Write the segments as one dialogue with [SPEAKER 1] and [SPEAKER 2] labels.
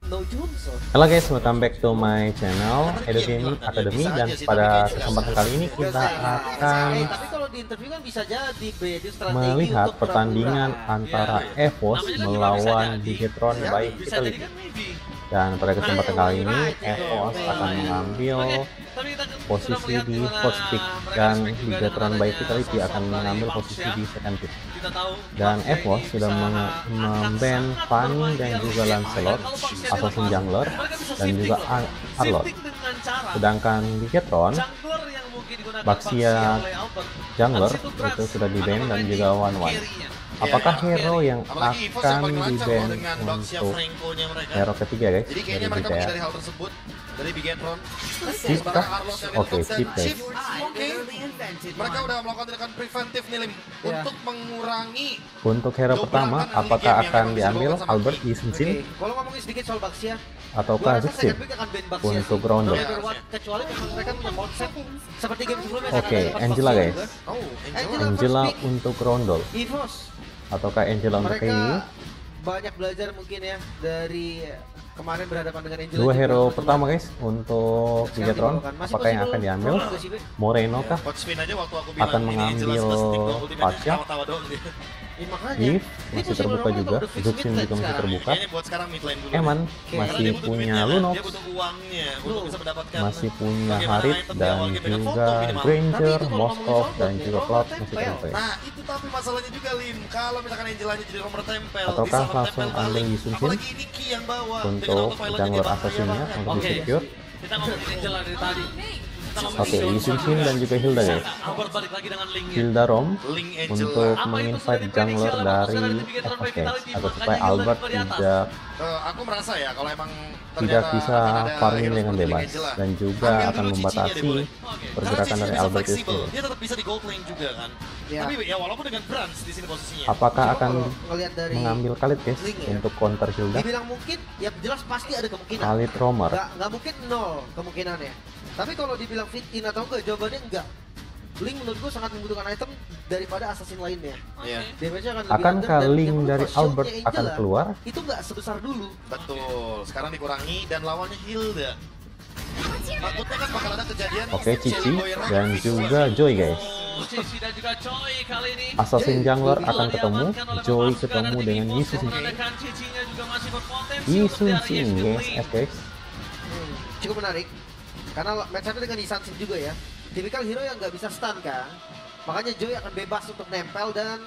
[SPEAKER 1] No Johnson.
[SPEAKER 2] Halo guys, welcome back to my channel Edo Gaming Academy, dan pada kesempatan kali ini kita akan
[SPEAKER 1] Tapi kalau di interview kan bisa jadi
[SPEAKER 2] melihat pertandingan antara EVOS melawan Bigetron by Vitality. Dan pada kesempatan kali ini EVOS akan mengambil posisi di first pick dan Bigetron by Vitality akan mengambil posisi di second pick. Dan EVOS sudah memban Fanny dan juga Lancelot, Assassin Jungler dan juga Arlott. Sedangkan Bigetron, Baxia Jungler itu sudah di-ban dan juga One. Apakah hero yang akan di-ban untuk hero ketiga guys?
[SPEAKER 3] Jadi kayaknya mereka menghindari hal tersebut dari Bigetron.
[SPEAKER 2] Chip kah? Oke, chip guys.
[SPEAKER 3] Oke, mereka udah melakukan tindakan preventif nih Lim untuk mengurangi.
[SPEAKER 2] Untuk hero pertama, apakah akan diambil Albert di Sinsin
[SPEAKER 1] Kalau ngomongin sedikit soal Baxia,
[SPEAKER 2] ataukah Zexin untuk Rondo?
[SPEAKER 1] kecuali memang mereka punya konsep seperti game sebelumnya.
[SPEAKER 2] Oke, Angela guys.
[SPEAKER 3] Oh,
[SPEAKER 2] Angela untuk Rondo
[SPEAKER 1] EVOS.
[SPEAKER 2] ataukah Angela untuk
[SPEAKER 1] Mereka
[SPEAKER 2] ini?
[SPEAKER 1] banyak belajar mungkin ya dari kemarin berhadapan dengan Angela.
[SPEAKER 2] Dua
[SPEAKER 1] juga.
[SPEAKER 2] hero pertama guys untuk Bigetron, apakah yang akan diambil? Moreno kah?
[SPEAKER 3] hot spin aja waktu aku bilang
[SPEAKER 2] Akan
[SPEAKER 3] ini
[SPEAKER 2] mengambil
[SPEAKER 3] jelas plus stick doang, ultimate
[SPEAKER 2] Pasha?
[SPEAKER 3] tawa-tawa doang dia.
[SPEAKER 1] Ya, makanya.
[SPEAKER 2] If
[SPEAKER 1] Ini
[SPEAKER 2] masih
[SPEAKER 1] posisi
[SPEAKER 2] terbuka
[SPEAKER 1] Ronaldo
[SPEAKER 2] juga,
[SPEAKER 1] udah fix
[SPEAKER 2] Zuxin
[SPEAKER 1] mid
[SPEAKER 2] juga masih
[SPEAKER 1] sekarang.
[SPEAKER 2] terbuka.
[SPEAKER 3] Kayaknya buat sekarang mid lane dulu.
[SPEAKER 2] Eman
[SPEAKER 3] Karena
[SPEAKER 2] masih
[SPEAKER 3] dia butuh
[SPEAKER 2] punya
[SPEAKER 3] duitnya, kan?
[SPEAKER 2] Lunox,
[SPEAKER 3] Dia butuh uangnya untuk bisa mendapatkan
[SPEAKER 2] masih punya
[SPEAKER 3] bagaimana
[SPEAKER 2] Harit
[SPEAKER 3] item di
[SPEAKER 2] dan
[SPEAKER 3] awal game dengan foto
[SPEAKER 2] juga
[SPEAKER 3] minimal.
[SPEAKER 2] Granger,
[SPEAKER 1] Tapi itu kalau
[SPEAKER 2] Moskov
[SPEAKER 1] ngomongin
[SPEAKER 2] dan
[SPEAKER 1] sobat
[SPEAKER 2] juga
[SPEAKER 1] nih,
[SPEAKER 2] Cloud
[SPEAKER 1] Romo
[SPEAKER 2] masih
[SPEAKER 1] tempel.
[SPEAKER 2] terbuka.
[SPEAKER 3] Nah itu tapi masalahnya juga Lim, kalau misalkan Angelanya jadi nomor tempel,
[SPEAKER 2] Ataukah
[SPEAKER 3] bisa
[SPEAKER 2] langsung
[SPEAKER 3] tempel
[SPEAKER 2] ambil
[SPEAKER 3] balik.
[SPEAKER 2] Yusufin
[SPEAKER 3] Apalagi ini Ki yang bawa dengan
[SPEAKER 2] untuk
[SPEAKER 3] autopilotnya dia
[SPEAKER 2] jungler
[SPEAKER 3] bahaya
[SPEAKER 2] assassinnya
[SPEAKER 3] banget.
[SPEAKER 2] untuk di
[SPEAKER 4] Oke.
[SPEAKER 2] secure?
[SPEAKER 4] Kita ngomongin Angela dari tadi. Kita ngomongin
[SPEAKER 2] Oke,
[SPEAKER 4] Angela.
[SPEAKER 2] Yusufin dan juga Hilda guys.
[SPEAKER 4] Albert balik lagi dengan linknya.
[SPEAKER 2] Hilda Rom
[SPEAKER 3] Link Angela.
[SPEAKER 2] untuk
[SPEAKER 4] Apa itu sudah
[SPEAKER 2] menginvite
[SPEAKER 4] diprediksi
[SPEAKER 2] jungler
[SPEAKER 4] oleh
[SPEAKER 2] dari
[SPEAKER 4] Marcus dari Bigetron
[SPEAKER 2] EVOS guys,
[SPEAKER 4] Vitality,
[SPEAKER 2] agar
[SPEAKER 4] makanya
[SPEAKER 2] supaya
[SPEAKER 4] Hilda
[SPEAKER 2] Albert
[SPEAKER 4] di atas.
[SPEAKER 2] tidak
[SPEAKER 3] Aku merasa ya kalau emang
[SPEAKER 2] tidak
[SPEAKER 3] ternyata
[SPEAKER 2] bisa
[SPEAKER 3] akan ada
[SPEAKER 2] farming
[SPEAKER 3] hero
[SPEAKER 2] dengan
[SPEAKER 3] seperti
[SPEAKER 2] bebas
[SPEAKER 3] Angela,
[SPEAKER 2] dan juga
[SPEAKER 3] ambil
[SPEAKER 2] akan
[SPEAKER 3] dulu
[SPEAKER 2] membatasi
[SPEAKER 3] cicinya deh, boleh.
[SPEAKER 2] pergerakan
[SPEAKER 3] Karena
[SPEAKER 2] dari
[SPEAKER 3] cicinya
[SPEAKER 2] Albert
[SPEAKER 3] bisa
[SPEAKER 2] itu.
[SPEAKER 3] fleksibel, dia tetap bisa di gold lane juga kan.
[SPEAKER 1] Ya.
[SPEAKER 3] Tapi ya walaupun dengan bronze di sini posisinya.
[SPEAKER 2] Apakah
[SPEAKER 1] Cuma
[SPEAKER 2] akan
[SPEAKER 1] kalau ngelihat dari
[SPEAKER 2] mengambil Khalid guys
[SPEAKER 1] link ya,
[SPEAKER 2] untuk counter Hilda?
[SPEAKER 1] dibilang mungkin, ya jelas pasti ada kemungkinan.
[SPEAKER 2] Khalid Romer.
[SPEAKER 1] Nggak mungkin nol kemungkinannya. Tapi kalau dibilang fit in atau enggak, jawabannya enggak. Link menurut gue sangat membutuhkan item daripada assassin lainnya.
[SPEAKER 3] Iya.
[SPEAKER 1] Damage-nya akan lebih
[SPEAKER 2] Akankah
[SPEAKER 1] under, dan
[SPEAKER 2] link
[SPEAKER 1] yang
[SPEAKER 2] dari
[SPEAKER 1] menurut gua
[SPEAKER 2] Albert
[SPEAKER 1] shieldnya
[SPEAKER 2] akan
[SPEAKER 1] Angela
[SPEAKER 2] keluar?
[SPEAKER 1] itu nggak sebesar dulu.
[SPEAKER 3] Betul. Sekarang dikurangi dan lawannya Hilda. Takutnya kan bakal ada kejadian.
[SPEAKER 2] Oke, Cici
[SPEAKER 3] Cherry Boy
[SPEAKER 2] dan
[SPEAKER 3] Rush
[SPEAKER 2] juga Joy guys.
[SPEAKER 4] Cici dan juga Choi kali ini.
[SPEAKER 2] Assassin Jungler
[SPEAKER 1] Jadi,
[SPEAKER 2] akan ketemu, Joy ketemu dengan Yisun.
[SPEAKER 4] Menggunakan Cicinya juga masih berpotensi
[SPEAKER 2] Yisun
[SPEAKER 4] untuk
[SPEAKER 2] Shin
[SPEAKER 4] dari
[SPEAKER 2] guys,
[SPEAKER 4] Link.
[SPEAKER 2] guys.
[SPEAKER 1] Cukup menarik. Karena match-up dengan Isan Shin juga ya. Tipikal hero yang nggak bisa stun kan. Makanya Joy akan bebas untuk nempel, dan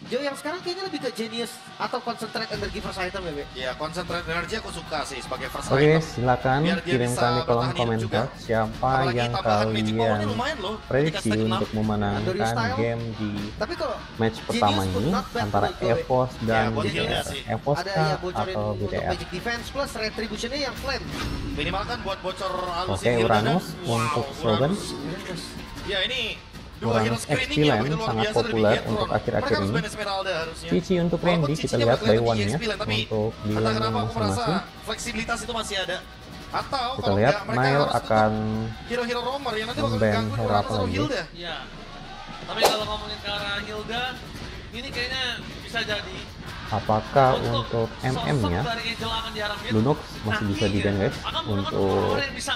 [SPEAKER 1] Joy yang sekarang kayaknya lebih ke genius atau concentrate energy first item ya, Be.
[SPEAKER 3] Ya, concentrate energy aku suka sih sebagai first
[SPEAKER 2] Oke,
[SPEAKER 3] item.
[SPEAKER 2] silakan
[SPEAKER 3] Biar dia
[SPEAKER 2] kirimkan di
[SPEAKER 3] bisa
[SPEAKER 2] kolom
[SPEAKER 3] bertahan hidup juga.
[SPEAKER 2] komentar siapa
[SPEAKER 3] Apalagi
[SPEAKER 2] yang
[SPEAKER 3] tambahan magic powernya
[SPEAKER 2] kalian
[SPEAKER 3] lumayan loh.
[SPEAKER 2] prediksi
[SPEAKER 3] Ketika stack
[SPEAKER 2] untuk
[SPEAKER 3] 6.
[SPEAKER 2] memenangkan
[SPEAKER 1] Style.
[SPEAKER 2] game di
[SPEAKER 1] Tapi kalau
[SPEAKER 2] match pertama
[SPEAKER 1] Genius
[SPEAKER 2] ini
[SPEAKER 1] pun not bad
[SPEAKER 2] antara
[SPEAKER 1] menurut gue.
[SPEAKER 2] EVOS dan
[SPEAKER 3] Ya, buat Hilda
[SPEAKER 2] BTR.
[SPEAKER 3] sih.
[SPEAKER 2] EVOS
[SPEAKER 1] ada
[SPEAKER 2] kah
[SPEAKER 1] ya bocorin
[SPEAKER 2] atau
[SPEAKER 1] untuk
[SPEAKER 2] BTR?
[SPEAKER 1] magic defense plus retributionnya yang flame.
[SPEAKER 3] Minimal kan buat bocor halus
[SPEAKER 2] Oke,
[SPEAKER 3] Hilda dan-
[SPEAKER 2] Uranus untuk Shogun.
[SPEAKER 3] Ya ini dua hero
[SPEAKER 2] Uranus
[SPEAKER 3] screening
[SPEAKER 2] XP
[SPEAKER 3] yang
[SPEAKER 2] Land
[SPEAKER 3] begitu luar
[SPEAKER 2] sangat
[SPEAKER 3] biasa dari
[SPEAKER 2] populer
[SPEAKER 3] Bigetron.
[SPEAKER 2] untuk akhir-akhir
[SPEAKER 3] Mereka harus
[SPEAKER 2] ini.
[SPEAKER 3] ban Esmeralda harusnya.
[SPEAKER 2] Cici untuk
[SPEAKER 3] Walaupun
[SPEAKER 2] Randy kita
[SPEAKER 3] cicinya
[SPEAKER 2] lihat
[SPEAKER 3] bakal
[SPEAKER 2] by
[SPEAKER 3] lebih
[SPEAKER 2] one-nya
[SPEAKER 3] XP Land, tapi
[SPEAKER 2] untuk di
[SPEAKER 3] entah
[SPEAKER 2] lane
[SPEAKER 3] kenapa aku merasa
[SPEAKER 2] masing-masing.
[SPEAKER 3] fleksibilitas itu masih ada. Atau
[SPEAKER 2] Kita
[SPEAKER 3] kalau
[SPEAKER 2] lihat
[SPEAKER 3] enggak, mereka
[SPEAKER 2] Nile
[SPEAKER 3] harus tutup
[SPEAKER 2] akan
[SPEAKER 3] hero-hero roamer yang nanti bakal
[SPEAKER 2] memban
[SPEAKER 3] mengganggu
[SPEAKER 2] hero
[SPEAKER 3] Uranus
[SPEAKER 2] apa
[SPEAKER 3] atau
[SPEAKER 2] lagi?
[SPEAKER 3] Hilda.
[SPEAKER 4] Ya. Tapi kalau ngomongin ke arah Hilda, ini kayaknya bisa jadi
[SPEAKER 2] Apakah untuk MM-nya
[SPEAKER 4] sosok dari Angela akan diarahkan.
[SPEAKER 2] Lunox masih bisa di ban guys
[SPEAKER 4] akan menggunakan
[SPEAKER 2] untuk
[SPEAKER 4] power yang bisa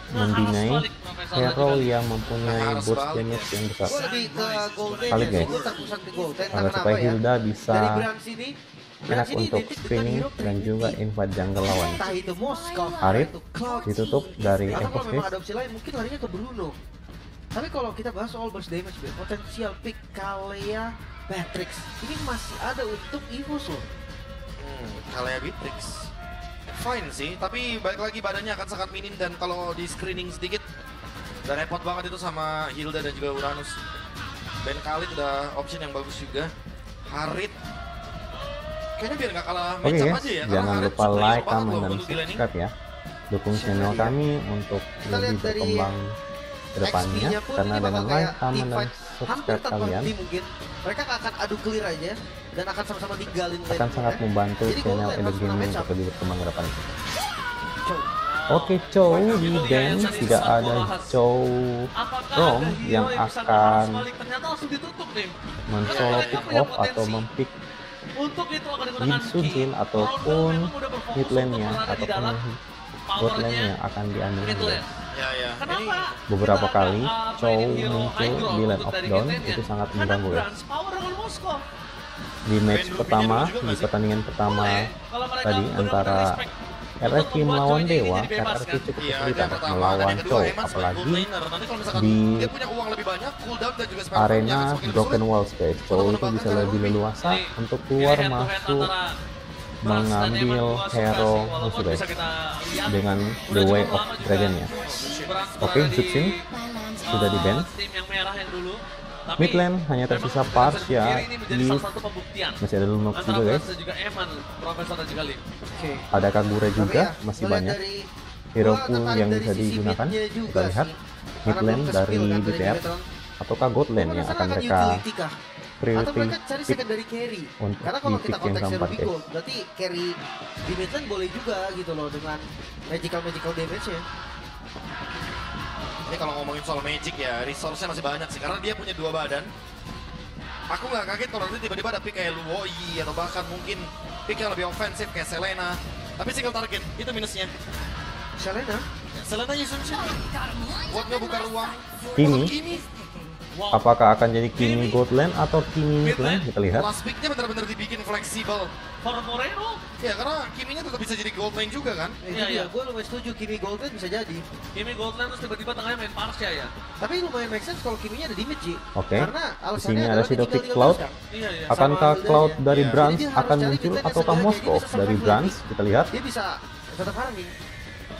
[SPEAKER 2] mendinai
[SPEAKER 4] harus balik, Profesor, dan
[SPEAKER 2] hero
[SPEAKER 4] juga
[SPEAKER 2] yang mempunyai
[SPEAKER 3] Harus
[SPEAKER 2] burst
[SPEAKER 3] balik.
[SPEAKER 2] damage yang besar.
[SPEAKER 1] Gue lebih ke golden
[SPEAKER 2] Kali,
[SPEAKER 1] ya,
[SPEAKER 2] guys.
[SPEAKER 1] gue terpusat di golden.
[SPEAKER 2] Agar
[SPEAKER 1] Karena
[SPEAKER 2] supaya
[SPEAKER 1] apa ya?
[SPEAKER 2] Hilda bisa
[SPEAKER 1] Dari brand sini,
[SPEAKER 2] enak untuk screening dan juga invade jungle lawan.
[SPEAKER 1] entah itu Moskov,
[SPEAKER 2] Harit
[SPEAKER 1] itu Cloud,
[SPEAKER 2] ditutup dari
[SPEAKER 1] atau
[SPEAKER 2] EVOS
[SPEAKER 1] kalau memang
[SPEAKER 2] guys.
[SPEAKER 1] ada opsi lain mungkin larinya ke Bruno. Tapi kalau kita bahas soal burst damage, Be, potensial pick Kalea Matrix ini masih ada untuk EVOS loh.
[SPEAKER 3] Kalea Beatrix. Fine sih, tapi balik lagi badannya akan sangat minim dan kalau di screening sedikit udah repot banget itu sama Hilda dan juga Uranus. Ben Khalid udah option yang bagus juga. Harit kayaknya biar nggak kalah
[SPEAKER 2] Oke
[SPEAKER 3] matchup
[SPEAKER 2] guys,
[SPEAKER 3] aja ya.
[SPEAKER 2] jangan
[SPEAKER 3] Harit
[SPEAKER 2] lupa
[SPEAKER 3] superior
[SPEAKER 2] like,
[SPEAKER 3] banget
[SPEAKER 2] comment,
[SPEAKER 3] loh
[SPEAKER 2] dan
[SPEAKER 3] untuk di laning.
[SPEAKER 2] subscribe ya. Dukung channel kami untuk
[SPEAKER 1] Kita
[SPEAKER 2] lebih
[SPEAKER 1] lihat dari
[SPEAKER 2] berkembang ke depannya,
[SPEAKER 1] XP-nya pun
[SPEAKER 2] karena
[SPEAKER 1] ini bakal
[SPEAKER 2] dengan
[SPEAKER 1] kayak
[SPEAKER 2] like, comment, dan
[SPEAKER 1] divide hampir
[SPEAKER 2] subscribe
[SPEAKER 1] tanpa
[SPEAKER 2] kalian
[SPEAKER 1] henti mungkin. Mereka akan adu clear aja dan akan sama-sama ninggalin
[SPEAKER 2] akan
[SPEAKER 1] lane-nya.
[SPEAKER 2] sangat membantu
[SPEAKER 1] Jadi
[SPEAKER 2] channel
[SPEAKER 1] golden
[SPEAKER 2] Edo
[SPEAKER 1] harus menang
[SPEAKER 2] Gaming
[SPEAKER 1] matchup.
[SPEAKER 2] untuk lebih berkembang ke depannya.
[SPEAKER 1] Cow.
[SPEAKER 2] Oke, Chow di ban, tidak ada Chow
[SPEAKER 4] apakah
[SPEAKER 2] Rom
[SPEAKER 4] ada hero
[SPEAKER 2] yang
[SPEAKER 4] bisa
[SPEAKER 2] akan
[SPEAKER 4] balik? Ternyata langsung ditutup nih.
[SPEAKER 2] mensolo pick off atau mempick
[SPEAKER 4] Untuk itu akan digunakan
[SPEAKER 2] Min Sunjin ataupun mid lane-nya ataupun bot
[SPEAKER 4] powernya
[SPEAKER 2] lane-nya akan diambil
[SPEAKER 4] mid
[SPEAKER 2] dulu.
[SPEAKER 4] lane.
[SPEAKER 3] Ya.
[SPEAKER 4] Kenapa?
[SPEAKER 2] Beberapa
[SPEAKER 4] Karena
[SPEAKER 2] kali
[SPEAKER 4] apa
[SPEAKER 2] Chow
[SPEAKER 4] ini hero
[SPEAKER 2] muncul
[SPEAKER 4] high ground
[SPEAKER 2] di lane
[SPEAKER 4] untuk
[SPEAKER 2] of
[SPEAKER 4] dari
[SPEAKER 2] down
[SPEAKER 4] mid lane-nya?
[SPEAKER 2] itu sangat
[SPEAKER 4] Karena
[SPEAKER 2] mengganggu ya.
[SPEAKER 4] Brans power dengan Moskov.
[SPEAKER 2] Di match
[SPEAKER 3] Ben
[SPEAKER 2] pertama,
[SPEAKER 3] Rubinya juga
[SPEAKER 2] di
[SPEAKER 3] nggak sih?
[SPEAKER 2] pertandingan pertama
[SPEAKER 4] Boleh. Kalau mereka
[SPEAKER 2] tadi
[SPEAKER 4] benar-benar
[SPEAKER 2] antara
[SPEAKER 4] respect
[SPEAKER 2] RRQ
[SPEAKER 4] untuk membuat
[SPEAKER 2] melawan
[SPEAKER 4] Joy ini
[SPEAKER 2] Dewa,
[SPEAKER 4] jadi bebas,
[SPEAKER 2] RRQ
[SPEAKER 4] kan?
[SPEAKER 2] cukup
[SPEAKER 3] Iya,
[SPEAKER 2] kesulitan
[SPEAKER 3] yang pertama. Dan
[SPEAKER 2] melawan
[SPEAKER 3] yang kedua,
[SPEAKER 2] Chow,
[SPEAKER 3] Eman sebagai
[SPEAKER 2] apalagi
[SPEAKER 3] gold laner. Nanti kalau misalkan
[SPEAKER 2] di
[SPEAKER 3] dia punya uang lebih banyak, cooldown dan juga spell point-nya
[SPEAKER 2] arena
[SPEAKER 3] akan semakin
[SPEAKER 2] Broken
[SPEAKER 3] sulit.
[SPEAKER 2] Wall Stage. Chow itu bisa lebih leluasa
[SPEAKER 4] Ini
[SPEAKER 2] untuk keluar
[SPEAKER 4] head to head
[SPEAKER 2] masuk
[SPEAKER 4] antara Brans dan
[SPEAKER 2] mengambil
[SPEAKER 4] Eman, gua suka
[SPEAKER 2] hero
[SPEAKER 4] sih, walaupun
[SPEAKER 2] musuh guys
[SPEAKER 4] bisa kita lihat,
[SPEAKER 2] dengan
[SPEAKER 4] udah
[SPEAKER 2] The Way
[SPEAKER 4] cukup
[SPEAKER 2] of
[SPEAKER 4] lama juga
[SPEAKER 2] Dragon-nya.
[SPEAKER 4] Brans
[SPEAKER 2] Oke,
[SPEAKER 4] berada di,
[SPEAKER 2] Zutsin sudah di ban.
[SPEAKER 4] tim yang merah yang dulu. Tapi
[SPEAKER 2] Mid lane hanya
[SPEAKER 4] memang
[SPEAKER 2] tersisa
[SPEAKER 4] dengan
[SPEAKER 2] Pars
[SPEAKER 4] segi
[SPEAKER 2] ya,
[SPEAKER 4] kiri ini menjadi
[SPEAKER 2] Leaf,
[SPEAKER 4] salah satu pembuktian
[SPEAKER 2] masih ada Lunox
[SPEAKER 4] antara
[SPEAKER 2] juga guys.
[SPEAKER 4] Brans dan juga Eman, Profesor dan juga Lee.
[SPEAKER 1] Oke.
[SPEAKER 2] Ada Kagure
[SPEAKER 1] Tapi
[SPEAKER 2] juga,
[SPEAKER 1] ya,
[SPEAKER 2] masih
[SPEAKER 1] ngeliat
[SPEAKER 2] banyak
[SPEAKER 1] dari-
[SPEAKER 2] hero
[SPEAKER 1] gua
[SPEAKER 2] pool
[SPEAKER 1] tertarik
[SPEAKER 2] yang
[SPEAKER 1] dari
[SPEAKER 2] bisa
[SPEAKER 1] sisi
[SPEAKER 2] digunakan.
[SPEAKER 1] mid-nya
[SPEAKER 2] Kita
[SPEAKER 1] juga
[SPEAKER 2] lihat
[SPEAKER 1] sih.
[SPEAKER 2] mid
[SPEAKER 1] Karena
[SPEAKER 2] lane
[SPEAKER 1] belum ke
[SPEAKER 2] dari
[SPEAKER 1] spill kan
[SPEAKER 2] BTR
[SPEAKER 1] Megatron.
[SPEAKER 2] ataukah God lane
[SPEAKER 1] Gua
[SPEAKER 2] yang
[SPEAKER 1] penasaran
[SPEAKER 2] akan mereka
[SPEAKER 1] utility kah? Atau
[SPEAKER 2] priority
[SPEAKER 1] mereka cari
[SPEAKER 2] pick
[SPEAKER 1] secondary carry.
[SPEAKER 2] untuk
[SPEAKER 1] Karena
[SPEAKER 2] di
[SPEAKER 1] kalau
[SPEAKER 2] pick
[SPEAKER 1] kita
[SPEAKER 2] yang
[SPEAKER 1] konteksnya
[SPEAKER 2] keempat
[SPEAKER 1] Ruby
[SPEAKER 2] guys.
[SPEAKER 1] Gold, berarti carry di mid lane boleh juga gitu loh dengan magical damage-nya.
[SPEAKER 3] Ini kalau ngomongin soal Magic ya, resource-nya masih banyak sih. Karena dia punya 2 badan. Aku nggak kaget kalau nanti tiba-tiba ada pick kayak Luoi atau bahkan mungkin pick yang lebih ofensif kayak Selena. Tapi single target, itu minusnya.
[SPEAKER 1] Selena,
[SPEAKER 3] Selena Yusunshi buat ngebuka ruang.
[SPEAKER 2] Kimi.
[SPEAKER 3] Untuk Kimi.
[SPEAKER 4] Wow.
[SPEAKER 2] Apakah akan jadi Kimi God lane atau Kimi mid lane? Kita lihat.
[SPEAKER 3] Last pick-nya benar-benar dibikin fleksibel.
[SPEAKER 4] For Moreno,
[SPEAKER 3] Ya karena Kiminya tetap bisa jadi gold lane juga kan.
[SPEAKER 1] itu
[SPEAKER 4] Iya,
[SPEAKER 1] dia.
[SPEAKER 4] iya.
[SPEAKER 1] Gue lumayan setuju Kimi Golden bisa jadi.
[SPEAKER 4] Kimi Goldland terus tiba-tiba tengahnya main Parsha ya.
[SPEAKER 1] Tapi lumayan make sense kalau Kiminya ada di mid, Ji.
[SPEAKER 2] Oke.
[SPEAKER 1] Karena
[SPEAKER 2] Di
[SPEAKER 1] alasannya
[SPEAKER 2] sini ada
[SPEAKER 1] adalah dia
[SPEAKER 2] Shadow
[SPEAKER 1] tinggal
[SPEAKER 2] Pick
[SPEAKER 1] di
[SPEAKER 2] Cloud.
[SPEAKER 1] Alaska.
[SPEAKER 4] Iya, iya.
[SPEAKER 2] Akankah
[SPEAKER 1] Sama
[SPEAKER 2] Cloud
[SPEAKER 1] Hilda-nya.
[SPEAKER 2] dari
[SPEAKER 3] Iya.
[SPEAKER 2] Brans
[SPEAKER 1] Jadi dia harus
[SPEAKER 2] akan
[SPEAKER 1] cari
[SPEAKER 2] muncul
[SPEAKER 1] mid lane
[SPEAKER 2] ataukah
[SPEAKER 1] yang
[SPEAKER 2] Moskov
[SPEAKER 1] sebenarnya
[SPEAKER 2] dari
[SPEAKER 1] bisa
[SPEAKER 2] Brans? Kita lihat.
[SPEAKER 1] Dia bisa tetap farming.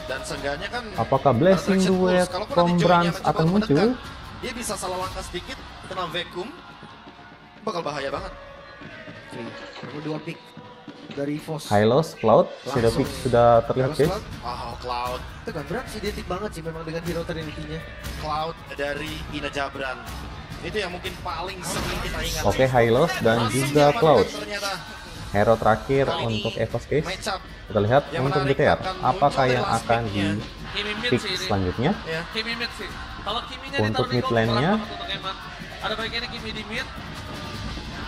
[SPEAKER 3] Dan seenggaknya kan
[SPEAKER 2] Apakah Blessing
[SPEAKER 3] attraction
[SPEAKER 2] Duet
[SPEAKER 3] boost. Kalaupun
[SPEAKER 2] from
[SPEAKER 3] nanti Joy-nya
[SPEAKER 2] Brans
[SPEAKER 3] mencoba
[SPEAKER 2] akan
[SPEAKER 3] untuk
[SPEAKER 2] muncul?
[SPEAKER 3] mendekat, dia bisa salah langkah sedikit kena vacuum. Bakal bahaya banget.
[SPEAKER 1] Oke, nomor 2 pick dari Vos.
[SPEAKER 2] Hylos, Cloud, Shadow Pick sudah terlihat guys.
[SPEAKER 3] Wow, Cloud.
[SPEAKER 1] Itu kan Brans identik banget sih memang dengan hero Trinity-nya.
[SPEAKER 3] Cloud dari Ina Jabran. Itu yang mungkin paling sering kita ingat.
[SPEAKER 2] Oke, Hylos dan
[SPEAKER 3] Masih
[SPEAKER 2] juga
[SPEAKER 3] dia
[SPEAKER 2] Cloud.
[SPEAKER 3] pakai ternyata.
[SPEAKER 2] Hero terakhir
[SPEAKER 3] Kali ini
[SPEAKER 2] untuk EVOS guys.
[SPEAKER 3] Match up.
[SPEAKER 2] Kita lihat
[SPEAKER 3] Yang
[SPEAKER 2] untuk
[SPEAKER 3] menarik
[SPEAKER 2] BTR.
[SPEAKER 3] akan
[SPEAKER 2] Apakah
[SPEAKER 3] muncul
[SPEAKER 2] yang
[SPEAKER 3] dari last
[SPEAKER 2] akan di
[SPEAKER 3] pick-nya.
[SPEAKER 4] Kimi mid
[SPEAKER 2] pick
[SPEAKER 4] sih ini.
[SPEAKER 2] selanjutnya?
[SPEAKER 3] Ya.
[SPEAKER 4] Kimi mid sih. Kalau Kiminya
[SPEAKER 2] Untuk
[SPEAKER 4] ditaruh di
[SPEAKER 2] mid
[SPEAKER 4] gold,
[SPEAKER 2] lane-nya,
[SPEAKER 4] berat banget untuk Eman. Ada baiknya Kimi di mid.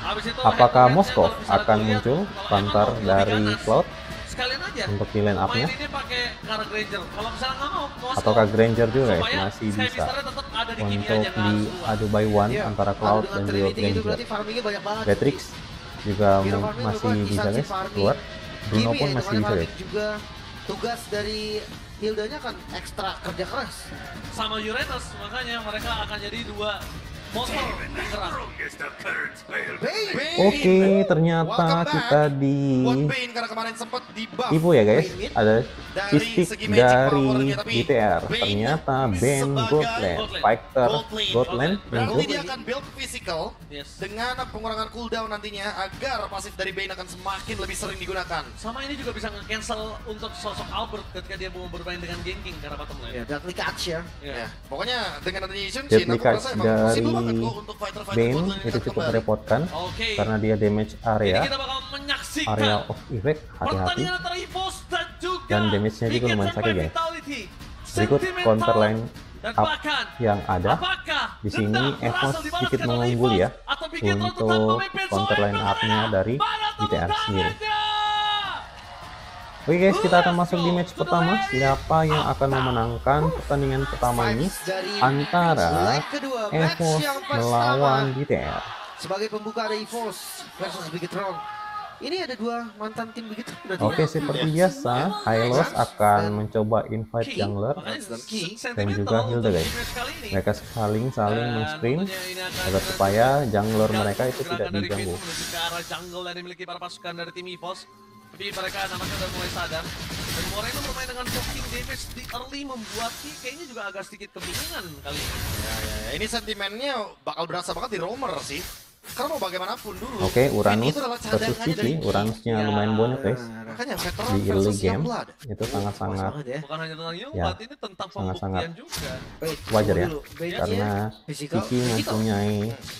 [SPEAKER 4] Habis itu
[SPEAKER 2] apakah
[SPEAKER 4] head to head-nya
[SPEAKER 2] Moskov
[SPEAKER 4] kalau misalnya
[SPEAKER 2] akan
[SPEAKER 4] gua lihat,
[SPEAKER 2] muncul
[SPEAKER 4] kalau
[SPEAKER 2] counter
[SPEAKER 4] Eman mau
[SPEAKER 2] dari
[SPEAKER 4] lebih ganas,
[SPEAKER 2] Cloud
[SPEAKER 4] sekalian aja
[SPEAKER 2] untuk di line up-nya?
[SPEAKER 4] main ini pakai Kara Granger. Kalau misalnya nggak mau Moskov,
[SPEAKER 2] Ataukah Granger juga guys
[SPEAKER 4] supaya
[SPEAKER 2] masih
[SPEAKER 4] Sky
[SPEAKER 2] bisa
[SPEAKER 4] Misternya tetap ada di Kimi
[SPEAKER 2] untuk
[SPEAKER 4] aja, nggak
[SPEAKER 2] di
[SPEAKER 4] harus keluar.
[SPEAKER 2] adu by one
[SPEAKER 1] Iya,
[SPEAKER 2] antara
[SPEAKER 1] kalau
[SPEAKER 2] Cloud
[SPEAKER 1] dengan
[SPEAKER 2] dan juga
[SPEAKER 1] Trinity itu
[SPEAKER 2] Granger.
[SPEAKER 1] berarti farmingnya banyak banget.
[SPEAKER 2] Beatrix juga
[SPEAKER 1] Hero farming
[SPEAKER 2] masih
[SPEAKER 1] berbuat
[SPEAKER 2] bisa
[SPEAKER 1] instansi
[SPEAKER 2] guys
[SPEAKER 1] farming.
[SPEAKER 2] keluar. Bruno
[SPEAKER 1] Kimi
[SPEAKER 2] pun
[SPEAKER 1] ya,
[SPEAKER 2] masih
[SPEAKER 1] hitungannya
[SPEAKER 2] bisa guys.
[SPEAKER 1] farming juga. Tugas dari Hildanya kan ekstra kerja keras.
[SPEAKER 4] Sama Uranus, makanya mereka akan jadi 2 monster bergerak.
[SPEAKER 1] Bane!
[SPEAKER 2] Oke, ternyata
[SPEAKER 3] Welcome back
[SPEAKER 2] kita di
[SPEAKER 3] Buat Bane karena kemarin sempat di buff.
[SPEAKER 2] tipu ya guys.
[SPEAKER 1] Bane mid.
[SPEAKER 2] Ada
[SPEAKER 3] Dari
[SPEAKER 2] fisik
[SPEAKER 3] segi magic
[SPEAKER 2] dari
[SPEAKER 3] powernya, tapi
[SPEAKER 2] BTR.
[SPEAKER 3] Bane
[SPEAKER 2] Ternyata Ben
[SPEAKER 3] sebagai
[SPEAKER 2] Goldland,
[SPEAKER 4] Gold lane.
[SPEAKER 2] fighter
[SPEAKER 3] Gold lane.
[SPEAKER 2] Goldland
[SPEAKER 3] Berarti
[SPEAKER 2] muncul.
[SPEAKER 3] dia akan build physical
[SPEAKER 4] Yes.
[SPEAKER 3] dengan pengurangan cooldown nantinya agar pasif dari Bane akan semakin lebih sering digunakan.
[SPEAKER 4] Sama ini juga bisa nge-cancel untuk sosok Albert ketika dia mau bermain dengan ganking karena bottom lane.
[SPEAKER 1] Ya, Deadly Catch ya.
[SPEAKER 3] Ya, pokoknya dengan adanya Yun
[SPEAKER 2] Deadly
[SPEAKER 3] Shin, aku
[SPEAKER 2] Catch
[SPEAKER 3] rasa emang
[SPEAKER 2] dari
[SPEAKER 3] possible banget kok untuk fighter-fighter
[SPEAKER 2] Bane
[SPEAKER 3] gold lane
[SPEAKER 2] itu
[SPEAKER 3] akan
[SPEAKER 2] cukup
[SPEAKER 3] kembali.
[SPEAKER 2] merepotkan
[SPEAKER 4] Oke.
[SPEAKER 2] karena dia damage
[SPEAKER 4] Ini
[SPEAKER 2] area,
[SPEAKER 4] kita bakal menyaksikan
[SPEAKER 2] area of effect, hati-hati.
[SPEAKER 4] pertandingan antara EVOS dan juga
[SPEAKER 2] Dan damage-nya juga
[SPEAKER 4] Bikin
[SPEAKER 2] lumayan
[SPEAKER 4] sampai
[SPEAKER 2] sakit, guys.
[SPEAKER 4] Vitality.
[SPEAKER 2] Berikut
[SPEAKER 4] Sentimental.
[SPEAKER 2] counter line
[SPEAKER 4] Dan
[SPEAKER 2] up
[SPEAKER 4] bahkan
[SPEAKER 2] yang ada.
[SPEAKER 4] apakah
[SPEAKER 2] Di sini
[SPEAKER 4] dendam
[SPEAKER 2] EVOS
[SPEAKER 4] berhasil
[SPEAKER 2] sedikit
[SPEAKER 4] dibalaskan oleh
[SPEAKER 2] mengunggul ya
[SPEAKER 4] EVOS atau Bikin tetap
[SPEAKER 2] untuk
[SPEAKER 4] memimpin
[SPEAKER 2] counter
[SPEAKER 4] Soul
[SPEAKER 2] line up-nya
[SPEAKER 4] Imperial?
[SPEAKER 2] dari
[SPEAKER 4] Mana tepuk
[SPEAKER 2] BTR sendiri.
[SPEAKER 4] tangannya?
[SPEAKER 2] Oke guys, kita akan masuk di match pertama. Siapa yang akan memenangkan pertandingan pertama ini
[SPEAKER 1] Vibes dari
[SPEAKER 2] antara
[SPEAKER 1] leg kedua, match
[SPEAKER 2] EVOS
[SPEAKER 1] yang
[SPEAKER 2] melawan
[SPEAKER 1] pertama.
[SPEAKER 2] BTR.
[SPEAKER 1] Sebagai pembuka ada EVOS versus Bigetron. Ini ada 2 mantan tim Bigetron. berarti
[SPEAKER 2] Oke,
[SPEAKER 1] ya?
[SPEAKER 2] seperti biasa, Hylos akan mencoba invite
[SPEAKER 4] Key,
[SPEAKER 2] jungler
[SPEAKER 4] makanya
[SPEAKER 1] Key,
[SPEAKER 2] dan juga Hilda guys. Mereka saling men-sprint agar supaya jungler mereka itu tidak diganggu.
[SPEAKER 4] Menuju ke arah jungle yang dimiliki para pasukan dari tim EVOS. Tapi mereka nampaknya udah mulai sadar. Dan Moreno bermain dengan shocking damage di early membuat Key kayaknya juga agak sedikit kebingungan kali ini.
[SPEAKER 3] Ya, ini sentimennya bakal berasa banget di roamer sih. Karena mau bagaimanapun dulu.
[SPEAKER 2] Oke,
[SPEAKER 3] Vayne
[SPEAKER 2] Uranus
[SPEAKER 3] itu adalah
[SPEAKER 2] versus
[SPEAKER 3] cadangannya dari
[SPEAKER 2] Kiki.
[SPEAKER 3] Key.
[SPEAKER 2] Uranusnya
[SPEAKER 4] Ya,
[SPEAKER 2] lumayan banyak guys.
[SPEAKER 3] Makanya veteran
[SPEAKER 2] Di early
[SPEAKER 3] versus
[SPEAKER 2] game
[SPEAKER 3] Youngblood.
[SPEAKER 2] itu
[SPEAKER 1] Pas
[SPEAKER 2] sangat-sangat
[SPEAKER 1] banget ya.
[SPEAKER 4] Bukan hanya tentang Young,
[SPEAKER 2] Ya,
[SPEAKER 4] but ini tentang
[SPEAKER 2] sangat-sangat
[SPEAKER 4] pembuktian juga.
[SPEAKER 1] Wait,
[SPEAKER 2] wajar
[SPEAKER 1] tunggu
[SPEAKER 2] ya,
[SPEAKER 1] dulu. Bane-nya
[SPEAKER 2] karena
[SPEAKER 1] physical.
[SPEAKER 2] Kiki mempunyai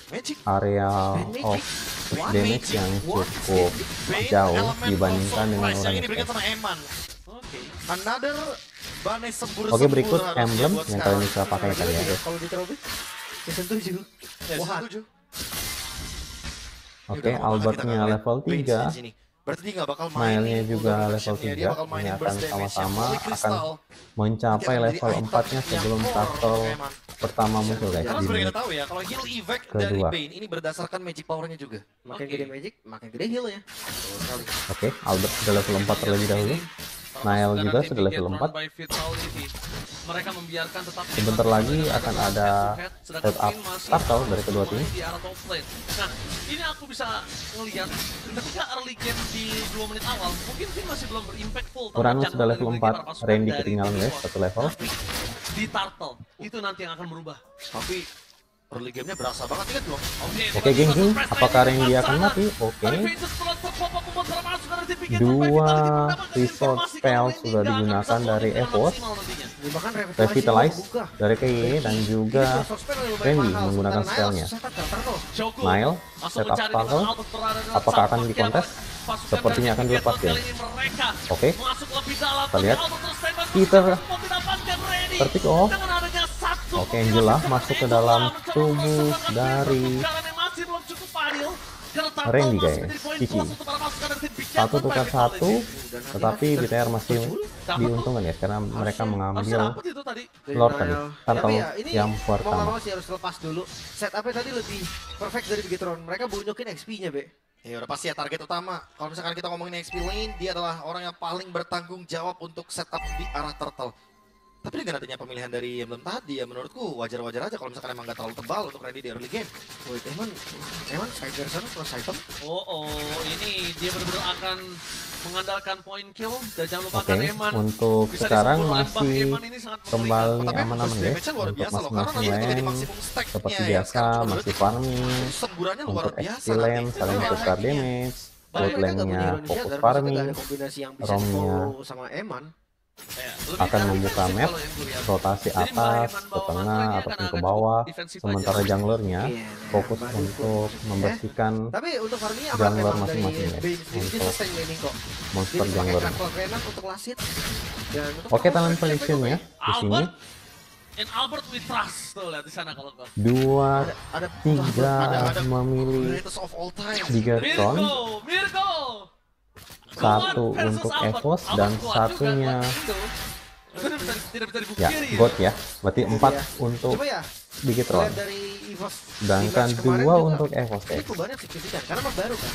[SPEAKER 3] Magic.
[SPEAKER 2] area
[SPEAKER 1] Magic.
[SPEAKER 2] of damage yang cukup jauh
[SPEAKER 3] Elemen
[SPEAKER 2] dibandingkan
[SPEAKER 3] of
[SPEAKER 2] dengan
[SPEAKER 3] surprise yang ini
[SPEAKER 2] Uranus
[SPEAKER 3] diberikan
[SPEAKER 2] guys.
[SPEAKER 3] sama Eman.
[SPEAKER 4] Oke.
[SPEAKER 3] Another Bane sempurna.
[SPEAKER 2] Oke, berikut emblem yang kalian bisa pakai kali ya guys.
[SPEAKER 1] Kalau di Terobit, season 7.
[SPEAKER 3] Ya,
[SPEAKER 1] Wah,
[SPEAKER 3] setuju.
[SPEAKER 2] Oke, Albertnya level 3.
[SPEAKER 3] Berarti dia nggak bakal main
[SPEAKER 2] Nailnya juga level 3. Ini akan sama-sama akan mencapai level 4-nya sebelum turtle pertama muncul guys.
[SPEAKER 3] Karena
[SPEAKER 2] Di
[SPEAKER 3] seperti kita
[SPEAKER 2] menit
[SPEAKER 3] tahu ya, kalau heal evac dari
[SPEAKER 2] kedua.
[SPEAKER 3] Bane ini berdasarkan magic powernya juga.
[SPEAKER 1] Makin gede magic, makin gede healnya.
[SPEAKER 2] Oke, Albert sudah level 4 terlebih dahulu. Nail juga sudah level 4.
[SPEAKER 4] Mereka membiarkan tetap
[SPEAKER 2] Sebentar lagi akan ada setup turtle dari kedua tim.
[SPEAKER 4] di arah top lane. Nah, ini aku bisa ngelihat ketika early game di 2 menit awal, mungkin Finn masih belum berimpactful.
[SPEAKER 2] Uranus sudah level 4, Randy ketinggalan guys, satu level.
[SPEAKER 4] Di turtle, itu nanti yang akan berubah.
[SPEAKER 3] Tapi early game-nya berasa banget ingat belum?
[SPEAKER 2] Oke, gengsi, apakah Randy akan mati? Oke. Dua resort spell sudah digunakan dari Evos,
[SPEAKER 1] Bahkan
[SPEAKER 2] Revitalize dari KY dan juga Randy menggunakan spellnya. Nile, setup turtle, apakah akan dikontes? Sepertinya akan dilepas ya. Oke, kita lihat. Peter terpick off. Oke, Angela masuk ke dalam tubuh dari Randy guys. Cici. 1 tukar 1, tetapi BTR masih diuntungkan ya karena mereka mengambil Lord tadi, turtle yang
[SPEAKER 1] mau
[SPEAKER 2] pertama.
[SPEAKER 1] sih harus lepas dulu. Setupnya tadi lebih perfect dari Bigetron. Mereka bunyokin XP-nya, Be.
[SPEAKER 3] Ya udah pasti ya target utama. Kalau misalkan kita ngomongin XP lane, dia adalah orang yang paling bertanggung jawab untuk setup di arah turtle. Tapi dengan adanya pemilihan dari Emblem tadi ya menurutku wajar-wajar aja kalau misalkan emang gak terlalu tebal untuk Randy di early game.
[SPEAKER 1] Wait, emang side version plus item?
[SPEAKER 4] Ini dia benar-benar akan mengandalkan point kill dan jangan
[SPEAKER 2] Oke,
[SPEAKER 4] lupakan Eman.
[SPEAKER 2] untuk
[SPEAKER 4] Bisa
[SPEAKER 2] sekarang
[SPEAKER 4] disebut oleh Bang
[SPEAKER 2] masih
[SPEAKER 4] Eman ini sangat
[SPEAKER 2] kembali
[SPEAKER 3] Tapi
[SPEAKER 2] aman-aman
[SPEAKER 3] burst
[SPEAKER 2] guys.
[SPEAKER 3] damage-nya luar
[SPEAKER 2] Untuk
[SPEAKER 3] biasa loh, karena
[SPEAKER 2] masing-masing
[SPEAKER 3] nanti itu jadi
[SPEAKER 2] lane
[SPEAKER 3] maksimum stack-nya
[SPEAKER 2] seperti
[SPEAKER 3] yang
[SPEAKER 2] biasa
[SPEAKER 3] sekarang cuma
[SPEAKER 2] masih
[SPEAKER 3] 2
[SPEAKER 2] farming.
[SPEAKER 3] semburannya luar
[SPEAKER 2] Untuk
[SPEAKER 3] biasa.
[SPEAKER 2] XP lane
[SPEAKER 3] nanti.
[SPEAKER 2] saling
[SPEAKER 3] Itu
[SPEAKER 2] tukar
[SPEAKER 3] lagi.
[SPEAKER 2] damage.
[SPEAKER 1] Bahkan
[SPEAKER 2] Bot
[SPEAKER 1] mereka gak
[SPEAKER 2] lane-nya
[SPEAKER 1] punya ironisnya,
[SPEAKER 2] fokus
[SPEAKER 1] dan maksudnya
[SPEAKER 2] farming.
[SPEAKER 1] gak ada kombinasi yang bisa
[SPEAKER 2] Romnya
[SPEAKER 1] di-follow sama Eman.
[SPEAKER 2] akan membuka map, rotasi atas, ke tengah, ataupun ke bawah. Sementara junglernya fokus untuk membersihkan
[SPEAKER 1] Tapi untuk farmingnya aman
[SPEAKER 2] jungler
[SPEAKER 1] memang dari
[SPEAKER 2] masing-masing ya,
[SPEAKER 1] Bane sendiri, dia
[SPEAKER 2] untuk
[SPEAKER 1] sustain laning kok.
[SPEAKER 2] monster
[SPEAKER 1] Dia
[SPEAKER 2] jungler.
[SPEAKER 1] pakai Crackle Venom untuk lasit. Dan untuk
[SPEAKER 2] Oke, talent prediction-nya di sini.
[SPEAKER 4] Albert and Albert we trust. Tuh lihat di sana kalau kau.
[SPEAKER 2] 2,
[SPEAKER 1] ada
[SPEAKER 2] 3 memilih
[SPEAKER 3] Greatest of all time.
[SPEAKER 2] Bigetron,
[SPEAKER 4] Mirko.
[SPEAKER 2] 1 untuk Evos dan satunya
[SPEAKER 4] Tidak bisa
[SPEAKER 2] ya
[SPEAKER 4] dipungkiri.
[SPEAKER 2] God ya. Berarti 4 untuk
[SPEAKER 1] Coba ya,
[SPEAKER 2] Bigetron.
[SPEAKER 1] lihat dari EVOS.
[SPEAKER 2] Sedangkan
[SPEAKER 1] di match kemarin
[SPEAKER 2] 2
[SPEAKER 1] juga,
[SPEAKER 2] untuk Evos
[SPEAKER 1] ini
[SPEAKER 2] guys.
[SPEAKER 1] perubahannya signifikan karena map baru kan.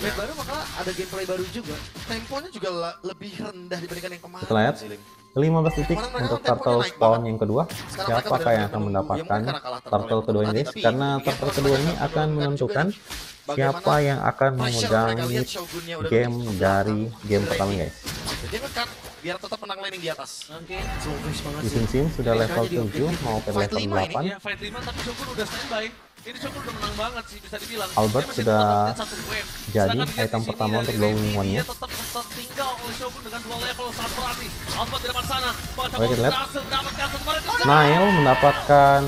[SPEAKER 1] Map baru maka ada gameplay baru juga.
[SPEAKER 3] Temponya juga lebih rendah dibandingkan yang kemarin.
[SPEAKER 2] Kita lihat.
[SPEAKER 3] sih, Lim.
[SPEAKER 2] 15 titik untuk turtle spawn yang kedua.
[SPEAKER 3] Sekarang mereka
[SPEAKER 2] Siapakah yang akan
[SPEAKER 3] benar-benar
[SPEAKER 2] mendapatkan
[SPEAKER 3] menunggu. Ya, mungkin karena kalah
[SPEAKER 2] turtle
[SPEAKER 3] yang
[SPEAKER 2] kedua ini
[SPEAKER 3] tadi,
[SPEAKER 2] guys?
[SPEAKER 3] tapi
[SPEAKER 2] Karena
[SPEAKER 3] Bigetron
[SPEAKER 2] turtle kedua ini
[SPEAKER 3] mereka
[SPEAKER 2] akan
[SPEAKER 3] menentukan
[SPEAKER 2] menentukan
[SPEAKER 3] juga
[SPEAKER 2] siapa yang akan
[SPEAKER 3] pressure mereka
[SPEAKER 2] memegangi
[SPEAKER 3] lihat Shogunnya udah
[SPEAKER 2] game
[SPEAKER 3] nutup
[SPEAKER 2] dari
[SPEAKER 3] belakang.
[SPEAKER 2] game pertama guys.
[SPEAKER 3] Jadi ngekat biar tetap menang laning di atas.
[SPEAKER 4] Oke.
[SPEAKER 1] Selfish banget
[SPEAKER 2] Di
[SPEAKER 1] sih.
[SPEAKER 2] Sim sudah
[SPEAKER 1] Ini
[SPEAKER 2] level
[SPEAKER 1] jadi
[SPEAKER 2] 7 mau ke
[SPEAKER 3] Fight
[SPEAKER 2] level
[SPEAKER 3] 5 ini,
[SPEAKER 2] 8.
[SPEAKER 4] Ya fight 5 tapi Shogun udah standby. Ini Shogun udah menang banget sih bisa dibilang.
[SPEAKER 2] Albert
[SPEAKER 4] Dia masih
[SPEAKER 2] sudah
[SPEAKER 4] tetap satu wave.
[SPEAKER 2] jadi
[SPEAKER 4] Sedangkan dia
[SPEAKER 2] item
[SPEAKER 4] di sini
[SPEAKER 2] pertama
[SPEAKER 4] dari
[SPEAKER 2] untuk glowing
[SPEAKER 4] Randy,
[SPEAKER 2] one-nya.
[SPEAKER 4] Dia tetap tertinggal oleh Shogun dengan 2 level sangat berarti. Albert di depan sana.
[SPEAKER 2] Oke, kita lihat.
[SPEAKER 4] Berhasil mendapatkan satu kali.
[SPEAKER 2] Nail mendapatkan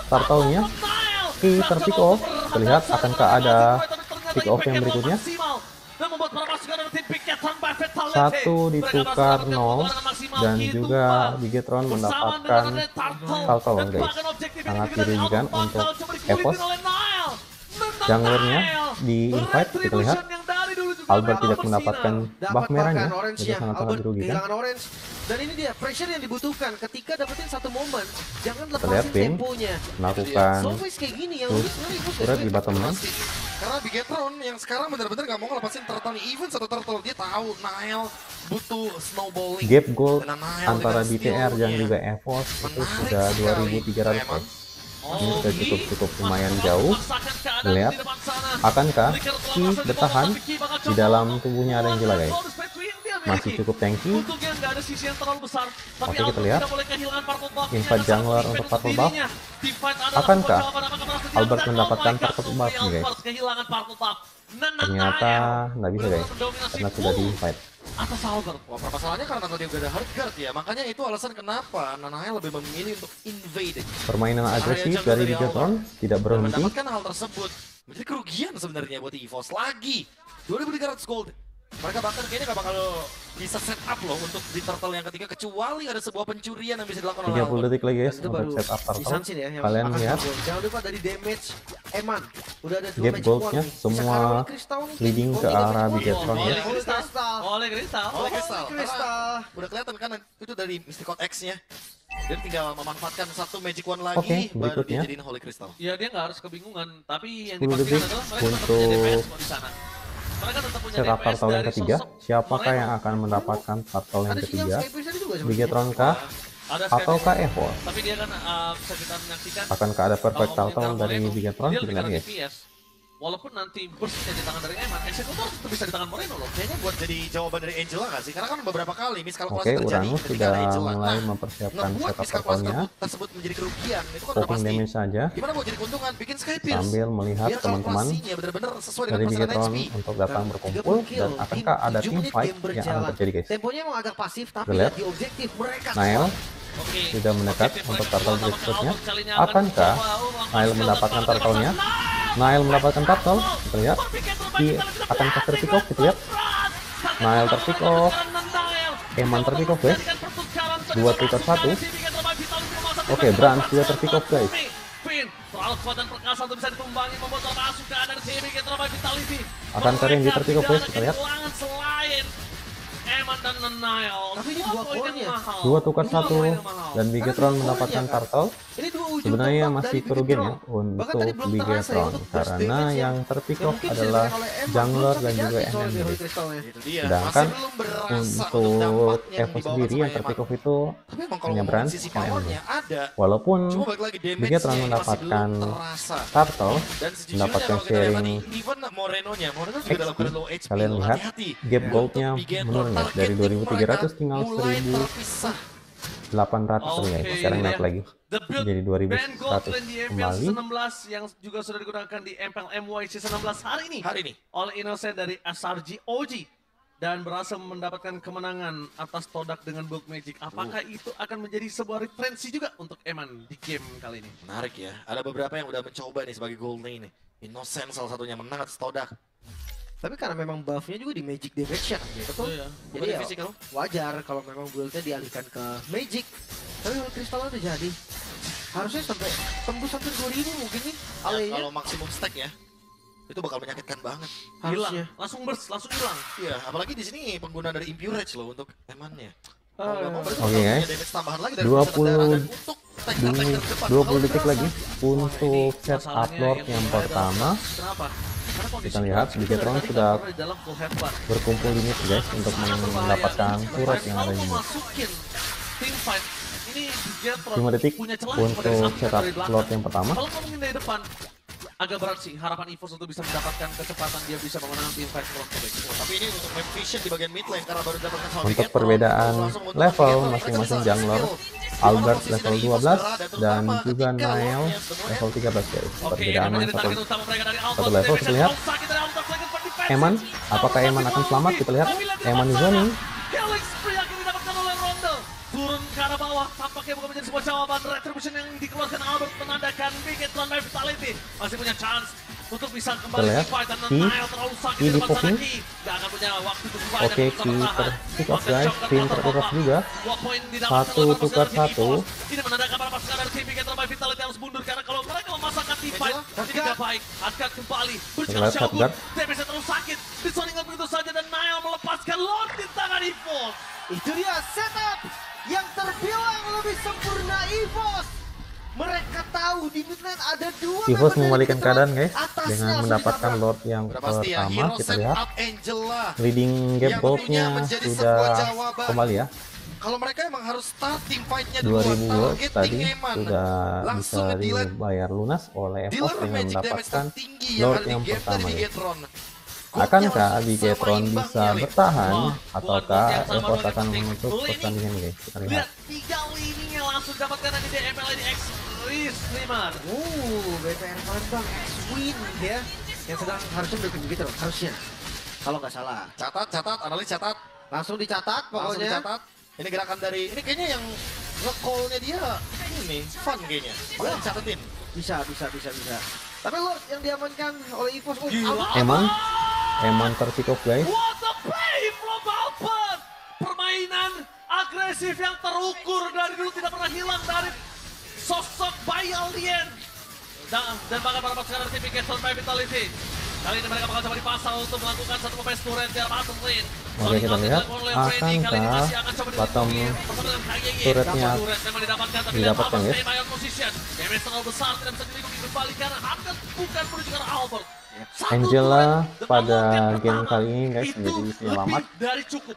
[SPEAKER 2] turtle-nya. Peter pick off. Terlihat akankah ada pick off yang berikutnya? Satu ditukar 0 dan juga Bigetron mendapatkan turtle guys. Sangat dirugikan untuk Evos. Junglernya di invite kita lihat Albert tidak mendapatkan buff merahnya, jadi sangat-sangat dirugikan.
[SPEAKER 1] Kehilangan orange. Dan ini dia pressure yang dibutuhkan ketika dapetin satu momen. Jangan
[SPEAKER 2] lihat
[SPEAKER 1] lepasin
[SPEAKER 2] Bane
[SPEAKER 1] temponya.
[SPEAKER 2] melakukan
[SPEAKER 1] Selfish kayak gini yang
[SPEAKER 2] push turret di bottom lane.
[SPEAKER 3] Pasti. Karena Bigetron yang sekarang benar-benar gak mau ngelepasin turtle even satu turtle. Dia tahu Nile butuh snowballing.
[SPEAKER 2] Gap gold
[SPEAKER 3] Dengan Nile
[SPEAKER 2] antara
[SPEAKER 3] dengan
[SPEAKER 2] BTR dan
[SPEAKER 3] skill-nya.
[SPEAKER 2] juga Evos itu
[SPEAKER 3] Menarik
[SPEAKER 2] sudah
[SPEAKER 3] sekali.
[SPEAKER 2] 2300
[SPEAKER 3] Memang.
[SPEAKER 2] guys. Ini sudah cukup lumayan jauh. Lihat, akankah Ki bertahan di dalam tubuhnya ada Angela guys? Masih cukup tanky.
[SPEAKER 4] Untungnya nggak ada sisi yang terlalu besar. Tapi
[SPEAKER 2] Oke, kita
[SPEAKER 4] Albert
[SPEAKER 2] lihat.
[SPEAKER 4] tidak boleh kehilangan purple buff.
[SPEAKER 2] Invite jungler untuk purple buff. Akankah Albert mendapatkan purple buff nih guys? Ternyata nggak bisa guys, karena sudah di invite.
[SPEAKER 4] Atas Albert.
[SPEAKER 3] Wah, permasalahannya karena tadi udah ada hard guard ya. Makanya itu alasan kenapa Nanael lebih memilih untuk invade.
[SPEAKER 2] Permainan agresif dari Bigetron tidak berhenti.
[SPEAKER 3] Mendapatkan hal tersebut menjadi kerugian sebenarnya buat EVOS lagi. 2.300 gold Mereka bahkan kayaknya nggak bakal bisa set up loh untuk di turtle yang ketiga kecuali ada sebuah pencurian yang bisa dilakukan oleh
[SPEAKER 2] 30 detik lagi guys
[SPEAKER 1] Dan itu
[SPEAKER 2] untuk
[SPEAKER 1] baru
[SPEAKER 2] set up turtle.
[SPEAKER 1] Isansin ya, yang
[SPEAKER 2] Kalian
[SPEAKER 1] akan
[SPEAKER 2] lihat
[SPEAKER 1] unggul. Jangan lupa dari damage Eman. Udah ada 2
[SPEAKER 2] gap
[SPEAKER 1] magic
[SPEAKER 2] goldnya
[SPEAKER 1] wand nih.
[SPEAKER 2] semua
[SPEAKER 1] Bisa karena Crystal nih.
[SPEAKER 2] leading ke
[SPEAKER 1] Tiga
[SPEAKER 2] arah
[SPEAKER 1] magic wand.
[SPEAKER 2] Bigetron ya.
[SPEAKER 1] Oleh Crystal.
[SPEAKER 4] Oleh Kristal.
[SPEAKER 3] oleh Crystal.
[SPEAKER 1] Crystal.
[SPEAKER 3] Karena udah kelihatan kan itu dari Mystic X-nya. Dan tinggal memanfaatkan satu Magic Wand lagi
[SPEAKER 2] Oke,
[SPEAKER 3] baru
[SPEAKER 2] berikutnya.
[SPEAKER 3] dijadiin Holy Crystal.
[SPEAKER 4] Ya dia nggak harus kebingungan, tapi yang
[SPEAKER 2] 10
[SPEAKER 4] dipastikan
[SPEAKER 2] detik
[SPEAKER 4] adalah mereka tetap
[SPEAKER 2] untuk
[SPEAKER 4] punya DPS kok di sana. Mereka tetap punya
[SPEAKER 2] Setup
[SPEAKER 4] DPS
[SPEAKER 2] turtle yang
[SPEAKER 4] dari
[SPEAKER 2] ketiga.
[SPEAKER 4] sosok
[SPEAKER 2] Siapakah
[SPEAKER 4] Moreno.
[SPEAKER 2] yang akan mendapatkan turtle yang
[SPEAKER 1] Ada sinyal
[SPEAKER 2] ketiga?
[SPEAKER 1] Skypiece juga sebenarnya.
[SPEAKER 2] Bigetron kah?
[SPEAKER 4] Ada
[SPEAKER 2] Ataukah
[SPEAKER 4] Skype,
[SPEAKER 2] Evos?
[SPEAKER 4] tapi dia kan bisa kita menyaksikan
[SPEAKER 2] Akankah ada perfect
[SPEAKER 4] kalau
[SPEAKER 2] turtle
[SPEAKER 4] ngomongin
[SPEAKER 2] dari
[SPEAKER 4] Moreno,
[SPEAKER 2] Bigetron?
[SPEAKER 4] dia
[SPEAKER 2] Kita
[SPEAKER 4] lebih
[SPEAKER 2] lihat
[SPEAKER 4] karena
[SPEAKER 2] guys.
[SPEAKER 4] DPS. Walaupun nanti burstnya di tangan dari Eman, eksekutor tetap bisa di tangan Moreno loh.
[SPEAKER 3] Kayaknya buat jadi jawaban dari Angela nggak sih? Karena kan beberapa kali miskalkulasi
[SPEAKER 2] Oke,
[SPEAKER 3] terjadi
[SPEAKER 2] Uranus
[SPEAKER 3] ketika
[SPEAKER 2] sudah
[SPEAKER 3] ada Angela.
[SPEAKER 2] mulai
[SPEAKER 3] Nah,
[SPEAKER 2] mempersiapkan
[SPEAKER 3] ngebuat
[SPEAKER 2] setup
[SPEAKER 3] miskalkulasi
[SPEAKER 2] turtle-nya.
[SPEAKER 3] tersebut menjadi kerugian. Itu kan udah
[SPEAKER 2] Poking
[SPEAKER 3] pasti.
[SPEAKER 2] damage saja
[SPEAKER 3] Gimana buat jadi keuntungan? Bikin Skypierce.
[SPEAKER 2] sambil melihat
[SPEAKER 3] Biar
[SPEAKER 2] teman-teman
[SPEAKER 3] kalkulasinya benar-benar sesuai dengan
[SPEAKER 2] dari
[SPEAKER 3] persenan
[SPEAKER 2] Bigetron
[SPEAKER 3] HP.
[SPEAKER 2] untuk datang
[SPEAKER 1] Dan
[SPEAKER 2] berkumpul
[SPEAKER 1] 30 kill.
[SPEAKER 2] dan akankah ada
[SPEAKER 1] 7
[SPEAKER 2] team
[SPEAKER 1] menit
[SPEAKER 2] fight
[SPEAKER 1] game
[SPEAKER 2] yang akan
[SPEAKER 1] berjalan.
[SPEAKER 2] terjadi guys.
[SPEAKER 1] Temponya emang agak pasif tapi
[SPEAKER 2] Kita lihat.
[SPEAKER 1] di objektif mereka.
[SPEAKER 2] Nail
[SPEAKER 4] Oke.
[SPEAKER 2] sudah mendekat
[SPEAKER 4] Objektif
[SPEAKER 2] untuk
[SPEAKER 4] mereka
[SPEAKER 2] turtle
[SPEAKER 4] pertama
[SPEAKER 2] berikutnya.
[SPEAKER 4] kali kalinya akan
[SPEAKER 2] Akankah
[SPEAKER 4] mencoba ulang
[SPEAKER 2] Nail
[SPEAKER 4] skill
[SPEAKER 2] mendapatkan
[SPEAKER 4] dan
[SPEAKER 2] turtle-nya?
[SPEAKER 4] Nail!
[SPEAKER 2] Nail mendapatkan turtle. Kita lihat. Akankah terpick off? Kita lihat. Nail terpick off. Eman terpick off guys. 2 trigger 1. Oke, Brans juga terpick off guys.
[SPEAKER 4] Terlalu kuat dan perkasa untuk bisa ditumbangi, membuat termasuk ke dari TB Getroba Vitality.
[SPEAKER 2] Akan cari yang di terpick off guys. Kita lihat.
[SPEAKER 4] Selain Eman dan Nail.
[SPEAKER 1] Tapi ini 2 poinnya.
[SPEAKER 2] 2 tukar 1 dan Bigetron mendapatkan turtle.
[SPEAKER 1] Ini 2 ujung
[SPEAKER 2] Sebenarnya
[SPEAKER 1] tombak
[SPEAKER 2] masih
[SPEAKER 1] dari
[SPEAKER 2] kerugian ya
[SPEAKER 1] Bigetron. Bahkan tadi
[SPEAKER 2] untuk
[SPEAKER 1] belum terasa ya
[SPEAKER 2] Bigetron
[SPEAKER 1] untuk burst
[SPEAKER 2] karena
[SPEAKER 1] damage
[SPEAKER 2] yang terpick
[SPEAKER 1] yang
[SPEAKER 2] off
[SPEAKER 1] mungkin
[SPEAKER 2] adalah
[SPEAKER 1] disediakan oleh Eman.
[SPEAKER 2] jungler
[SPEAKER 1] Belum
[SPEAKER 2] dan
[SPEAKER 1] sampai
[SPEAKER 2] juga
[SPEAKER 1] jadi soalnya
[SPEAKER 2] NM.
[SPEAKER 1] Holy Crystal-nya.
[SPEAKER 3] Itu dia.
[SPEAKER 2] Sedangkan
[SPEAKER 3] Masih belum berasa
[SPEAKER 2] untuk
[SPEAKER 3] dampak yang
[SPEAKER 2] Evo
[SPEAKER 3] dibawakan
[SPEAKER 2] sendiri
[SPEAKER 3] sama
[SPEAKER 2] yang
[SPEAKER 3] Eman.
[SPEAKER 2] terpick off itu
[SPEAKER 3] Tapi emang kalau
[SPEAKER 2] hanya
[SPEAKER 3] ngomongin
[SPEAKER 2] Brans
[SPEAKER 3] sisi
[SPEAKER 2] dan NM.
[SPEAKER 3] powernya ada.
[SPEAKER 2] Walaupun
[SPEAKER 3] Cuma balik lagi
[SPEAKER 2] Bigetron
[SPEAKER 3] damage-nya
[SPEAKER 2] mendapatkan
[SPEAKER 3] masih belum terasa.
[SPEAKER 2] turtle,
[SPEAKER 3] Dan sejujurnya
[SPEAKER 2] mendapatkan
[SPEAKER 3] kalau kita lihat
[SPEAKER 2] sharing
[SPEAKER 3] tadi, even Moreno-nya juga dalam keadaan low HP.
[SPEAKER 2] kalian lihat
[SPEAKER 3] Hati-hati.
[SPEAKER 2] gap
[SPEAKER 3] Untuk
[SPEAKER 2] goldnya
[SPEAKER 3] Bigetron,
[SPEAKER 2] menurun guys dari
[SPEAKER 3] targeting
[SPEAKER 2] 2300 tinggal
[SPEAKER 3] mulai terpisah.
[SPEAKER 2] 1800 ya. Sekarang naik lagi
[SPEAKER 4] The build
[SPEAKER 2] jadi
[SPEAKER 4] Band Gold
[SPEAKER 2] 2100
[SPEAKER 4] Trend di MPL
[SPEAKER 2] kembali.
[SPEAKER 4] Season 16 yang juga sudah digunakan di MPL MY Season 16 hari ini
[SPEAKER 3] Hari ini.
[SPEAKER 4] oleh Innocent dari SRG OG dan berhasil mendapatkan kemenangan atas Todak dengan build Magic. Apakah itu akan menjadi sebuah referensi juga untuk Eman di game kali ini?
[SPEAKER 3] Menarik ya. Ada beberapa yang udah mencoba nih sebagai gold lane nih. Innocent salah satunya menang atas Todak.
[SPEAKER 1] Tapi karena memang buff-nya juga di Magic Damage ya kan gitu.
[SPEAKER 4] Betul ya.
[SPEAKER 1] Jadi
[SPEAKER 3] Bukan di
[SPEAKER 1] ya
[SPEAKER 3] physical.
[SPEAKER 1] wajar kalau memang build-nya dialihkan ke Magic. Tapi kalau Crystal udah jadi. Harusnya sampai tembus sampai 2000 mungkin nih
[SPEAKER 3] Ya,
[SPEAKER 1] alenya.
[SPEAKER 3] kalau maksimum stack ya. Itu bakal menyakitkan banget.
[SPEAKER 4] Hilang,
[SPEAKER 1] Harusnya.
[SPEAKER 4] langsung burst, langsung hilang.
[SPEAKER 3] Iya, apalagi di sini penggunaan dari Impure Rage loh untuk Eman-nya.
[SPEAKER 2] Oke, guys. 20 detik lagi untuk set upload yang pertama.
[SPEAKER 4] Kenapa? Karena kondisi
[SPEAKER 2] Kita lihat
[SPEAKER 4] Crystal
[SPEAKER 2] Bigetron
[SPEAKER 4] tadi
[SPEAKER 2] sudah
[SPEAKER 4] di dalam full headbutt.
[SPEAKER 2] berkumpul di mid guys untuk mendapatkan turret yang ada di mid.
[SPEAKER 4] Masukin team fight ini Bigetron
[SPEAKER 2] 5 detik
[SPEAKER 4] punya celah
[SPEAKER 2] untuk
[SPEAKER 4] dari samping
[SPEAKER 2] setup
[SPEAKER 4] dari belakang.
[SPEAKER 2] slot yang pertama.
[SPEAKER 4] Kalau ngomongin dari depan agak berat sih harapan EVOS untuk bisa mendapatkan kecepatan dia bisa memenangkan team fight cross comeback.
[SPEAKER 3] Tapi ini untuk map vision di bagian mid lane karena baru dapatkan sama
[SPEAKER 2] Untuk
[SPEAKER 3] Bigetron.
[SPEAKER 2] perbedaan
[SPEAKER 3] Langsung untuk
[SPEAKER 2] level
[SPEAKER 3] Bigetron,
[SPEAKER 2] masing-masing
[SPEAKER 3] mereka bisa
[SPEAKER 2] jungler,
[SPEAKER 3] skill.
[SPEAKER 2] Albert
[SPEAKER 3] Posisi
[SPEAKER 2] level
[SPEAKER 3] dari EVOS
[SPEAKER 2] 12
[SPEAKER 3] berada,
[SPEAKER 2] dan
[SPEAKER 3] terutama
[SPEAKER 2] juga
[SPEAKER 3] ketika
[SPEAKER 2] Nail
[SPEAKER 3] lawannya sebenarnya
[SPEAKER 2] level 13 guys.
[SPEAKER 4] Oke,
[SPEAKER 2] Perbedaan
[SPEAKER 4] ini menjadi
[SPEAKER 2] satu
[SPEAKER 4] target utama mereka dari Altos.
[SPEAKER 2] satu level kita lihat. Eman, apakah Eman akan selamat? Kita lihat. Eman di zoning.
[SPEAKER 4] Helix Free akhirnya didapatkan oleh Rondo. Turun ke arah bawah, tampaknya bukan menjadi sebuah jawaban. Retribution yang dikeluarkan Albert menandakan Bigetron by Vitality masih punya chance untuk bisa kembali
[SPEAKER 2] Kita lihat.
[SPEAKER 4] di fight dan
[SPEAKER 2] Ki.
[SPEAKER 4] Nail terlalu sakit
[SPEAKER 2] Ki
[SPEAKER 4] di
[SPEAKER 2] di
[SPEAKER 4] depan sana.
[SPEAKER 2] poking.
[SPEAKER 4] Ki gak akan punya waktu untuk fight
[SPEAKER 2] Oke,
[SPEAKER 4] dan
[SPEAKER 2] Ki
[SPEAKER 4] bisa bertahan.
[SPEAKER 2] terpick off
[SPEAKER 4] Bahkan
[SPEAKER 2] guys.
[SPEAKER 4] Joker
[SPEAKER 2] Kim
[SPEAKER 4] terpick
[SPEAKER 2] terpick off
[SPEAKER 4] off.
[SPEAKER 2] juga.
[SPEAKER 4] Dua poin didapatkan
[SPEAKER 2] Satu
[SPEAKER 4] oleh para
[SPEAKER 2] tukar
[SPEAKER 4] pasukan
[SPEAKER 2] satu.
[SPEAKER 4] EVOS. Ini menandakan para pasukan dari tim Bigetron by Vitality harus mundur karena kalau mereka memasangkan team fight ini gak baik. Asgard kembali berjalan
[SPEAKER 2] Lihat
[SPEAKER 4] Shogun.
[SPEAKER 2] Asgard.
[SPEAKER 4] Damage terlalu sakit. Disoningan begitu saja dan Nail melepaskan Lord di tangan EVOS.
[SPEAKER 1] Itu dia setup yang terbilang lebih sempurna EVOS. Mereka tahu di mid lane ada 2
[SPEAKER 2] EVOS membalikkan keadaan guys
[SPEAKER 1] Atasnya
[SPEAKER 2] dengan
[SPEAKER 1] langsung
[SPEAKER 2] mendapatkan
[SPEAKER 1] ditabrak.
[SPEAKER 2] Lord yang
[SPEAKER 3] Udah pasti ya,
[SPEAKER 2] pertama.
[SPEAKER 3] hero
[SPEAKER 2] Kita
[SPEAKER 3] set
[SPEAKER 2] lihat
[SPEAKER 3] up Angela.
[SPEAKER 2] leading gap
[SPEAKER 3] Yang
[SPEAKER 2] goldnya
[SPEAKER 3] tentunya menjadi
[SPEAKER 2] sudah
[SPEAKER 3] sebuah jawaban.
[SPEAKER 2] kembali ya.
[SPEAKER 3] Kalau mereka emang harus start team fight-nya
[SPEAKER 2] 2000
[SPEAKER 3] duluan,
[SPEAKER 2] gold
[SPEAKER 3] targeting
[SPEAKER 2] tadi
[SPEAKER 3] Eman.
[SPEAKER 2] sudah
[SPEAKER 3] Langsung
[SPEAKER 2] bisa
[SPEAKER 3] nge-delete
[SPEAKER 2] dibayar lunas oleh EVOS
[SPEAKER 3] dealer
[SPEAKER 2] dengan
[SPEAKER 3] magic damage
[SPEAKER 2] mendapatkan
[SPEAKER 3] tertinggi yang
[SPEAKER 2] Lord
[SPEAKER 3] ada di
[SPEAKER 2] yang
[SPEAKER 3] game dari
[SPEAKER 2] pertama guys.
[SPEAKER 3] Bigetron.
[SPEAKER 2] Akankah
[SPEAKER 3] Goldnya
[SPEAKER 2] Bigetron
[SPEAKER 3] sama
[SPEAKER 2] bisa
[SPEAKER 3] imbangnya, Lip.
[SPEAKER 2] bertahan
[SPEAKER 4] Wah,
[SPEAKER 2] ataukah
[SPEAKER 4] bukan yang sama
[SPEAKER 2] EVOS
[SPEAKER 4] dong,
[SPEAKER 2] akan
[SPEAKER 4] yang penting
[SPEAKER 2] menutup
[SPEAKER 4] lini.
[SPEAKER 2] pertandingan guys? Kita lihat.
[SPEAKER 4] Lihat 3 lininya langsung dapatkan nanti di MPL ini X Streamer.
[SPEAKER 1] BPR Palembang X-Win ya. Yang sedang harusnya mendukung Bigetron, harusnya. Kalau nggak salah.
[SPEAKER 3] Catat, analis catat.
[SPEAKER 1] Langsung dicatat
[SPEAKER 3] Langsung
[SPEAKER 1] pokoknya.
[SPEAKER 3] dicatat. Ini gerakan dari, ini kayaknya yang nge-call-nya dia ini fun kayaknya. Boleh catetin.
[SPEAKER 1] Bisa. Tapi Lord yang diamankan oleh EVOS.
[SPEAKER 4] Gila.
[SPEAKER 2] Eman terpick off guys.
[SPEAKER 4] What the play? permainan agresif yang terukur dari dulu tidak pernah hilang dari sosok Bayalien. Dan bahkan para pasukan dari tim Castle by Vitality. Kali ini mereka bakal coba dipasang untuk melakukan satu pemain turret di bottom lane.
[SPEAKER 2] Oke, kita lihat akankah bottom turretnya didapatkan guys.
[SPEAKER 4] Damage terlalu besar, tidak bisa dilindungi kembali karena Hardcut bukan menuju ke arah Albert.
[SPEAKER 2] Angela pada game kali ini guys menjadi penyelamat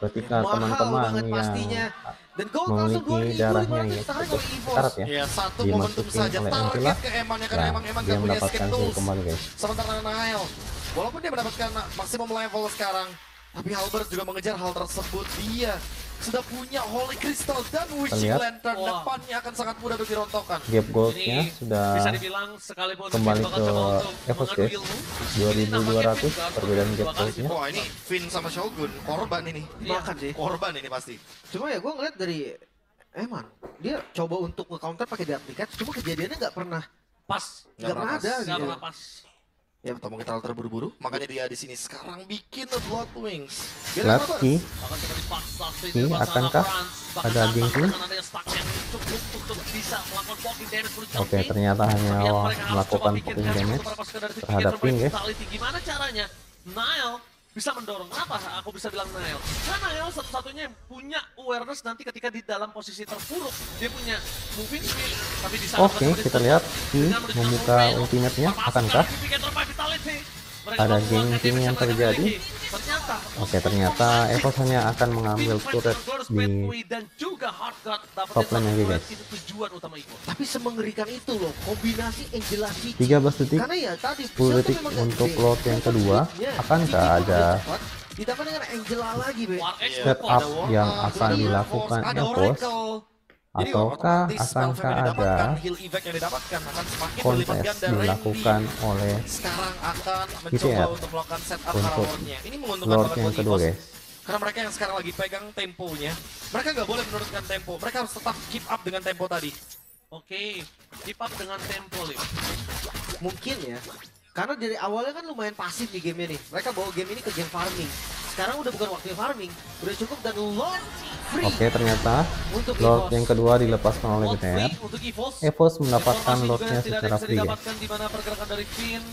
[SPEAKER 2] ketika teman-teman yang memiliki darahnya yang cukup syarat ya dimasukin oleh Angela ya dia mendapatkan kill kembali guys.
[SPEAKER 3] Sementara Nile, walaupun dia mendapatkan maksimum level sekarang, tapi Albert juga mengejar hal tersebut. Dia sudah punya Holy Crystal dan Wishing Lantern. Depannya akan sangat mudah untuk dirontokkan.
[SPEAKER 2] Gap goldnya sudah kembali ke EVOS guys, 2200 perbedaan gap goldnya.
[SPEAKER 3] Wah, ini Finn sama Shogun korban ini.
[SPEAKER 1] Makan sih.
[SPEAKER 3] Korban ini pasti.
[SPEAKER 1] Cuma ya gue ngeliat dari Eman, dia coba untuk nge-counter pakai Death Catch, cuma kejadiannya nggak pernah
[SPEAKER 4] pas.
[SPEAKER 1] Nggak pernah ada.
[SPEAKER 4] Nggak pernah pas.
[SPEAKER 3] Ya, atau mungkin terlalu terburu-buru, makanya dia di sini sekarang bikin Blood Wings.
[SPEAKER 2] Ki akankah ada gengsi? Oke, ternyata hanya melakukan poking damage terhadap Finn guys.
[SPEAKER 4] Gimana caranya Nile bisa mendorong? Kenapa aku bisa bilang Nile? Karena Nile satu-satunya yang punya awareness nanti ketika di dalam posisi terpuruk. Dia punya moving speed, tapi di saat
[SPEAKER 2] kita lihat Ki membuka ultimate-nya, akankah ada gengsi yang terjadi? Ternyata EVOS hanya akan mengambil turret di top lane lagi guys.
[SPEAKER 1] Tapi semengerikan itu loh kombinasi Angela
[SPEAKER 2] 13 detik, 10 detik untuk Lord yang kedua. Akankah ada
[SPEAKER 1] ditambah dengan Angela lagi,
[SPEAKER 2] setup yang akan dilakukan EVOS? Ataukah akankah ada kontes dilakukan oleh BTR untuk Lord yang kedua guys?
[SPEAKER 3] Karena mereka yang sekarang lagi pegang temponya, mereka nggak boleh menurunkan tempo, mereka harus tetap keep up dengan tempo tadi.
[SPEAKER 4] Oke, keep up dengan tempo nih.
[SPEAKER 1] Mungkin ya, karena dari awalnya kan lumayan pasif di game ini. Mereka bawa game ini ke game farming. Sekarang udah bukan waktunya farming, udah cukup dan Lord free.
[SPEAKER 2] Oke, ternyata Lord yang kedua dilepaskan oleh BTR. EVOS mendapatkan Lordnya secara free guys.
[SPEAKER 4] Di mana pergerakan dari Finn,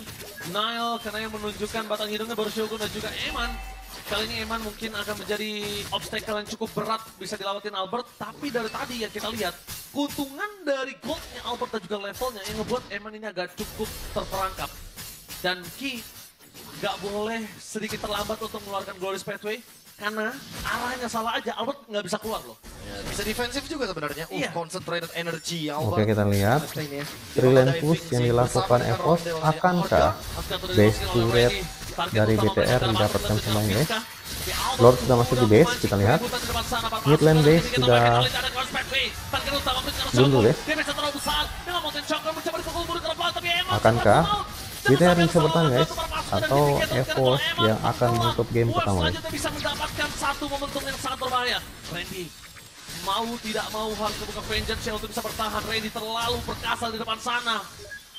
[SPEAKER 4] Nile karena yang menunjukkan batang hidungnya baru Shogun dan juga Eman. Kali ini Eman mungkin akan menjadi obstacle yang cukup berat bisa dilawatin Albert. Tapi dari tadi yang kita lihat, keuntungan dari goldnya Albert dan juga levelnya yang ngebuat Eman ini agak cukup terperangkap. Dan Ki gak boleh sedikit terlambat untuk mengeluarkan Glorious Pathway. Karena arahnya salah aja, Albert nggak bisa keluar loh.
[SPEAKER 3] Ya, bisa defensif juga sebenarnya. Concentrated energy Albert.
[SPEAKER 2] Oke, kita lihat trilane push yang dilakukan EVOS. Akankah base turret dari BTR didapatkan semuanya guys? Lord sudah masuk di base, kita lihat. Mid lane base sudah dulu guys. Akankah BTR bisa bertahan guys? Atau EVOS yang akan menutup game pertama guys?
[SPEAKER 4] Bisa mendapatkan satu momentum yang sangat berbahaya. Randy mau tidak mau harus membuka vengeance untuk bisa bertahan. Randy terlalu perkasa di depan sana.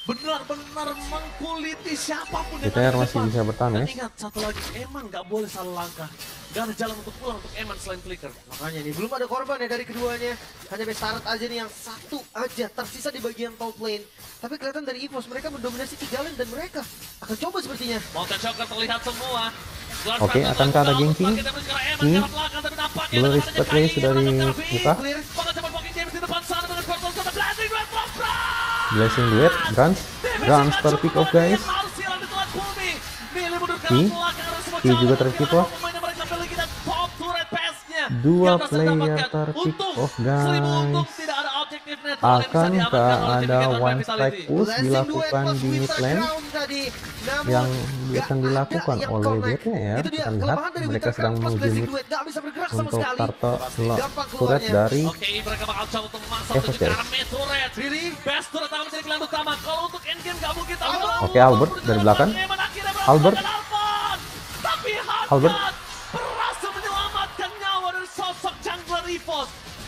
[SPEAKER 4] Benar-benar mengkuliti siapapun yang
[SPEAKER 2] BTR masih bisa bertahan guys.
[SPEAKER 4] Ingat satu lagi, Eman nggak boleh salah langkah. Gak ada jalan untuk pulang untuk Eman selain flicker.
[SPEAKER 1] Makanya nih belum ada korban ya dari keduanya. Hanya Bestaret aja nih yang satu aja tersisa di bagian top lane. Tapi kelihatan dari EVOS mereka mendominasi 3 lane dan mereka akan coba sepertinya.
[SPEAKER 4] Mountain Shocker terlihat semua.
[SPEAKER 2] Oke, akankah ada gengsi? Ini Glorious Pathway sudah dibuka. Blessing duet, Grants per pick off guys. Ki juga terpick off. Dua player terpick off guys. Akankah ada one strike push dilakukan di mid lane yang akan dilakukan oleh BTR? Kita lihat mereka sedang menuju mid untuk target turret dari EVOS guys. Oke, Albert dari belakang. Albert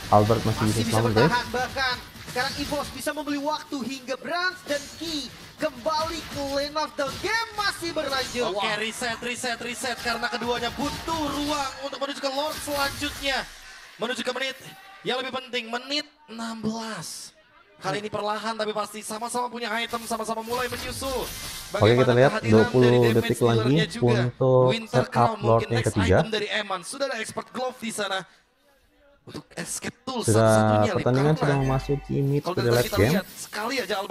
[SPEAKER 2] Albert masih bisa selamat guys.
[SPEAKER 1] Bahkan sekarang EVOS bisa membeli waktu hingga Brans dan Ki kembali ke lane of the game masih berlanjut.
[SPEAKER 3] Oke, reset karena keduanya butuh ruang untuk menuju ke Lord selanjutnya. menuju ke menit yang lebih penting, menit 16. Kali ini perlahan tapi pasti sama-sama punya item, sama-sama mulai menyusul.
[SPEAKER 2] Oke, kita lihat 20 detik lagi untuk setup Lord yang ketiga.
[SPEAKER 3] Dari Eman. Sudah ada expert glove di sana. Untuk escape tool
[SPEAKER 2] Sudah pertandingan sudah memasuki mid to the late game.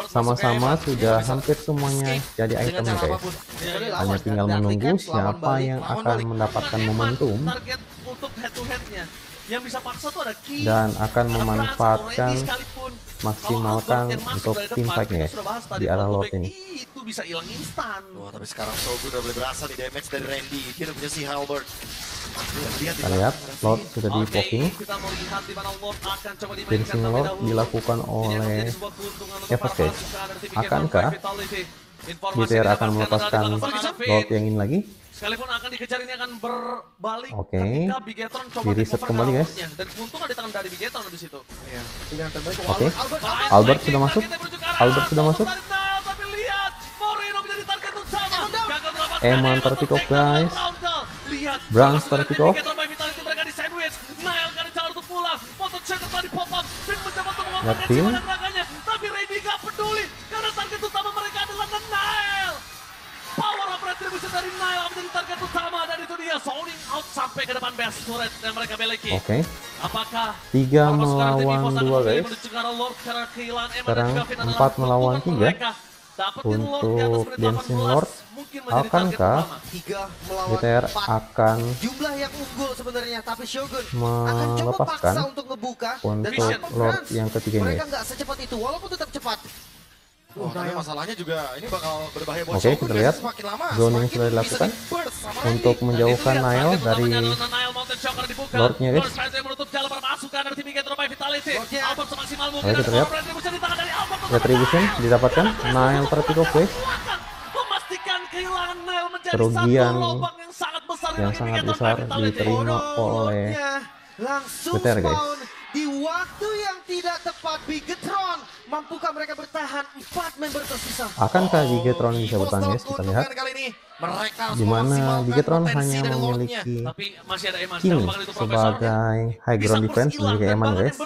[SPEAKER 2] Sama-sama sudah hampir semuanya jadi itemnya guys. Hanya tinggal menunggu siapa yang akan mendapatkan momentum
[SPEAKER 4] target untuk head to headnya. Yang bisa paksa tuh ada Ki
[SPEAKER 2] dan akan memanfaatkan maksimalkan untuk team fight-nya guys di arah Lord ini.
[SPEAKER 4] Itu bisa hilang instan.
[SPEAKER 3] Wah, tapi sekarang Shogun udah mulai berasa di damage dari Randy. Dia punya si Halberd.
[SPEAKER 2] Kita lihat Lord sudah di poking. Finishing Lord dilakukan oleh Evos guys. Akankah BTR akan melepaskan Lord yang ini lagi?
[SPEAKER 4] Sekalipun akan dikejar, ini akan berbalik.
[SPEAKER 2] Oke.
[SPEAKER 4] Ketika Bigetron coba
[SPEAKER 2] Di reset kembali guys.
[SPEAKER 4] dan untung ada tangan dari Bigetron di situ.
[SPEAKER 1] Iya. Pilihan terbaik.
[SPEAKER 2] Oke. Albert sudah masuk. Albert sudah masuk.
[SPEAKER 4] Tapi lihat, Moreno menjadi target utama.
[SPEAKER 2] Eman terpick off guys.
[SPEAKER 4] Lihat,
[SPEAKER 2] Brans terpick off.
[SPEAKER 4] Bigetron by Vitality mereka di sandwich. Nail kali cara untuk pulang. Motor checker tadi pop up. Fin mencoba untuk mengoperasi
[SPEAKER 2] Tim.
[SPEAKER 4] serangannya. Tapi Randy gak peduli karena target utama mereka adalah Nail. Power up retribution dari Nail menjadi target utama, dan itu dia zoning out sampai ke depan base turret yang mereka miliki.
[SPEAKER 2] Oke.
[SPEAKER 4] Apakah
[SPEAKER 2] 3 melawan 2 guys. Sekarang 4 melawan 3 untuk Dancing Lord. Akankah
[SPEAKER 1] 3 melawan
[SPEAKER 2] BTR
[SPEAKER 1] 4.
[SPEAKER 2] akan
[SPEAKER 1] Jumlah yang unggul sebenarnya, tapi Shogun akan coba
[SPEAKER 2] melepaskan
[SPEAKER 1] paksa untuk ngebuka dan
[SPEAKER 2] untuk Lord yang ketiga
[SPEAKER 1] mereka
[SPEAKER 2] guys?
[SPEAKER 1] nggak secepat itu walaupun tetap cepat.
[SPEAKER 3] Tapi masalahnya juga ini bakal berbahaya buat
[SPEAKER 2] Oke,
[SPEAKER 3] Shogun.
[SPEAKER 2] kita lihat
[SPEAKER 3] Semakin lama,
[SPEAKER 2] zoning
[SPEAKER 3] semakin
[SPEAKER 2] sudah
[SPEAKER 3] bisa
[SPEAKER 2] dilakukan
[SPEAKER 3] di-burst sama
[SPEAKER 2] untuk
[SPEAKER 3] Randy.
[SPEAKER 2] menjauhkan Nail dari Lordnya guys. Oke, kita lihat retribution didapatkan. Nail terpick off guys.
[SPEAKER 4] Memastikan kehilangan Nail menjadi
[SPEAKER 2] Kerugian
[SPEAKER 4] satu lubang yang sangat besar
[SPEAKER 2] yang sangat besar diterima oleh
[SPEAKER 1] langsung
[SPEAKER 2] BTR guys.
[SPEAKER 1] spawn di waktu yang tidak tepat. Bigetron, mampukah mereka bertahan? 4 member tersisa.
[SPEAKER 2] Akankah Bigetron bisa bertahan guys? Kita lihat
[SPEAKER 3] Kali ini mereka
[SPEAKER 2] di mana Bigetron
[SPEAKER 3] potensi
[SPEAKER 2] hanya
[SPEAKER 3] dari Lordnya.
[SPEAKER 2] memiliki
[SPEAKER 4] Tapi masih ada Eman
[SPEAKER 2] Kimi
[SPEAKER 4] Sekarang itu profesornya.
[SPEAKER 2] sebagai high ground defense memiliki Eman guys.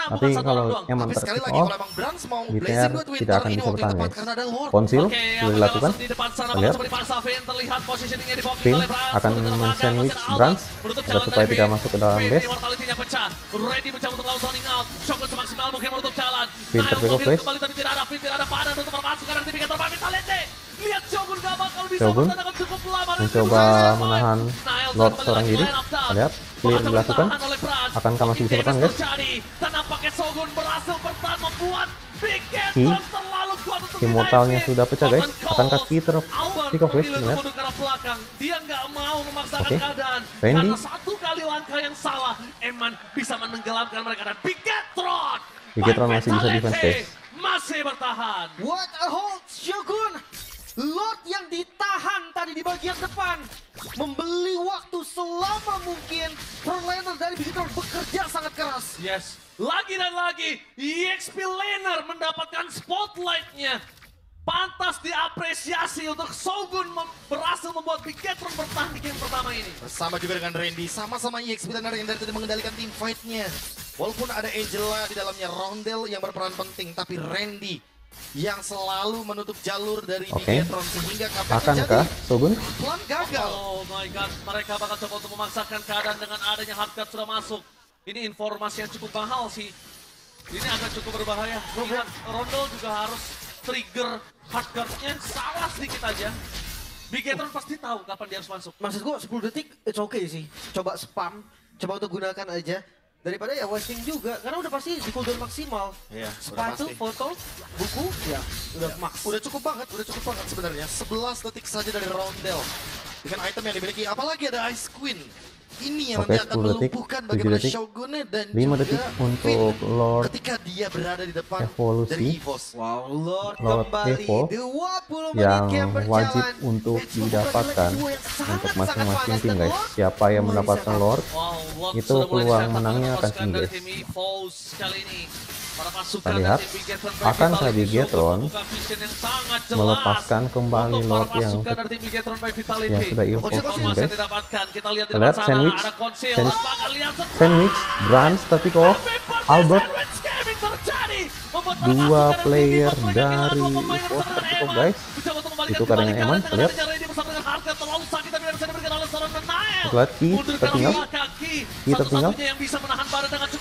[SPEAKER 2] Tapi kalau Eman
[SPEAKER 3] Tapi sekali
[SPEAKER 2] terpick
[SPEAKER 3] lagi
[SPEAKER 2] off,
[SPEAKER 3] kalau emang Brans mau
[SPEAKER 2] BTR
[SPEAKER 3] blazing buat Winter,
[SPEAKER 2] tidak akan
[SPEAKER 3] ini
[SPEAKER 2] bisa
[SPEAKER 3] waktu yang
[SPEAKER 2] bertahan
[SPEAKER 3] tepat
[SPEAKER 2] guys.
[SPEAKER 3] karena ada Lord.
[SPEAKER 2] Konsil
[SPEAKER 4] Oke, yang
[SPEAKER 2] sudah dilakukan.
[SPEAKER 4] di depan sana
[SPEAKER 2] Lihat.
[SPEAKER 4] coba dipaksa Vin, terlihat positioningnya di
[SPEAKER 2] Vin akan men-sandwich Brans agar supaya tidak masuk ke dalam base.
[SPEAKER 4] Mortality-nya pecah. Ready mencoba untuk lawan zoning out. Shogun semaksimal mungkin menutup jalan.
[SPEAKER 2] Vin
[SPEAKER 4] Nail
[SPEAKER 2] terpick off
[SPEAKER 4] mobil
[SPEAKER 2] guys.
[SPEAKER 4] kembali tapi tidak ada Vin, tidak ada padan untuk memasukkan aktivitas Vitality. Lihat Shogun gak bakal bisa
[SPEAKER 2] Shogun
[SPEAKER 4] bertahan cukup lama.
[SPEAKER 2] mencoba menahan Lord seorang diri. Kita lihat clear dilakukan. Akankah masih bisa bertahan guys?
[SPEAKER 4] Dan nampaknya Shogun berhasil bertahan membuat
[SPEAKER 2] Ki
[SPEAKER 4] Bigetron terlalu kuat untuk
[SPEAKER 2] Immortalnya
[SPEAKER 4] di-diving.
[SPEAKER 2] sudah pecah guys.
[SPEAKER 4] Open
[SPEAKER 2] Akankah
[SPEAKER 4] calls.
[SPEAKER 2] Ki terpick off guys?
[SPEAKER 4] Albert
[SPEAKER 2] Lihat.
[SPEAKER 4] memilih ke arah belakang. Dia nggak mau memaksakan
[SPEAKER 2] Oke.
[SPEAKER 4] keadaan.
[SPEAKER 2] Randy.
[SPEAKER 4] Karena satu kali langkah yang salah, Eman bisa menenggelamkan mereka. Dan Bigetron
[SPEAKER 2] Masih bisa defense guys.
[SPEAKER 4] masih bertahan.
[SPEAKER 1] What a hold, Shogun! Lord yang ditahan tadi di bagian depan membeli waktu selama mungkin. Pro laner dari Bigetron bekerja sangat keras.
[SPEAKER 4] Yes, lagi dan lagi EXP laner mendapatkan spotlight-nya. Pantas diapresiasi untuk Shogun berhasil membuat Bigetron bertahan di game pertama ini.
[SPEAKER 3] Bersama juga dengan Randy, sama-sama EXP Laner yang dari tadi mengendalikan tim fight-nya. Walaupun ada Angela di dalamnya, Rondel yang berperan penting, tapi Randy yang selalu menutup jalur dari Bigetron sehingga
[SPEAKER 2] Akankah Shogun?
[SPEAKER 1] Pelan gagal.
[SPEAKER 4] Oh my god, mereka bakal coba untuk memaksakan keadaan dengan adanya hardcard sudah masuk. Ini informasi yang cukup mahal sih. Ini agak cukup berbahaya. Lihat, Rondel juga harus trigger hardcard-nya salah sedikit aja. Bigetron pasti tahu kapan dia harus masuk.
[SPEAKER 1] Maksud gua 10 detik it's okay sih. Coba spam, coba untuk gunakan aja. Daripada ya wasting juga, karena udah pasti di cooldown maksimal.
[SPEAKER 3] Iya,
[SPEAKER 1] Sepatu, foto, buku, ya udah max.
[SPEAKER 3] Udah cukup banget sebenarnya. 11 detik saja dari Rondel. Dengan item yang dimiliki, apalagi ada Ice Queen. Ini yang
[SPEAKER 2] Oke,
[SPEAKER 3] nanti akan
[SPEAKER 2] 10 detik,
[SPEAKER 3] melumpuhkan
[SPEAKER 2] 7
[SPEAKER 3] bagaimana
[SPEAKER 2] detik,
[SPEAKER 3] Shogunnya dan
[SPEAKER 2] 5
[SPEAKER 3] juga
[SPEAKER 2] detik
[SPEAKER 3] Finn
[SPEAKER 2] untuk Lord
[SPEAKER 3] ketika dia berada di depan
[SPEAKER 2] Evolusi.
[SPEAKER 3] dari EVOS.
[SPEAKER 1] Wow, Lord
[SPEAKER 2] Kembali
[SPEAKER 1] Evo 20 menit
[SPEAKER 2] yang
[SPEAKER 1] game berjalan.
[SPEAKER 2] wajib untuk didapatkan untuk masing-masing tim guys. Siapa yang mendapatkan Lord,
[SPEAKER 4] Wow, Lord
[SPEAKER 2] itu
[SPEAKER 4] sudah mulai
[SPEAKER 2] peluang
[SPEAKER 4] dicetak
[SPEAKER 2] menangnya
[SPEAKER 4] oleh
[SPEAKER 2] akan
[SPEAKER 4] pasukan
[SPEAKER 2] tinggi
[SPEAKER 4] dari
[SPEAKER 2] guys.
[SPEAKER 4] tim EVOS kali ini. Para pasukan
[SPEAKER 2] Kita lihat,
[SPEAKER 4] dari Bigetron by
[SPEAKER 2] akankah
[SPEAKER 4] Vitality
[SPEAKER 2] Bigetron
[SPEAKER 4] membuka vision yang sangat jelas
[SPEAKER 2] melepaskan kembali
[SPEAKER 4] untuk
[SPEAKER 2] Lord
[SPEAKER 4] para
[SPEAKER 2] yang
[SPEAKER 4] pasukan dari tim Bigetron by Vitality.
[SPEAKER 2] sudah evolve
[SPEAKER 4] Informasi
[SPEAKER 2] guys.
[SPEAKER 4] yang didapatkan, kita lihat di
[SPEAKER 2] Kita lihat
[SPEAKER 4] depan sana.
[SPEAKER 2] sandwich Sandwich, Sandwich, Brans, Terpico, Albert. Dua player dari EVOS Terpico guys. Itu karenanya Eman, lihat. Lihat Ki tertinggal. Ki tertinggal.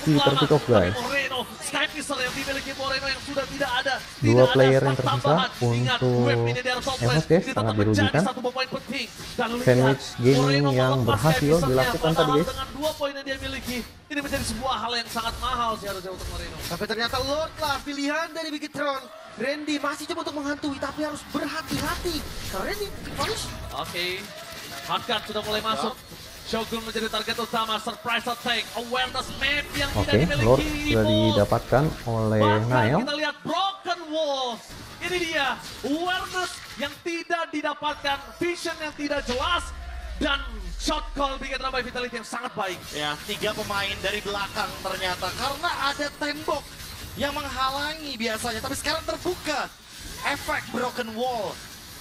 [SPEAKER 2] Ki Terpico guys. Dua player yang tersisa untuk EVOS guys, sangat dirugikan. Sandwich gaming yang berhasil dilakukan tadi guys.
[SPEAKER 4] Dengan 2 poin yang dia miliki, ini menjadi sebuah hal yang sangat mahal seharusnya untuk Moreno.
[SPEAKER 1] Tapi ternyata Lord lah pilihan dari Bigetron. Randy masih coba untuk menghantui, tapi harus berhati-hati. Karena Randy harus.
[SPEAKER 4] Oke, Hardcard sudah mulai masuk. Shogun menjadi target utama, surprise attack, awareness map yang tidak dimiliki.
[SPEAKER 2] Lord sudah didapatkan oleh Nail.
[SPEAKER 4] Kita lihat broken walls. Ini dia, awareness yang tidak didapatkan, vision yang tidak jelas, dan shot call Bigetron by Vitality yang sangat baik.
[SPEAKER 3] Ya, 3 pemain dari belakang ternyata karena ada tembok yang menghalangi biasanya, tapi sekarang terbuka. Efek broken wall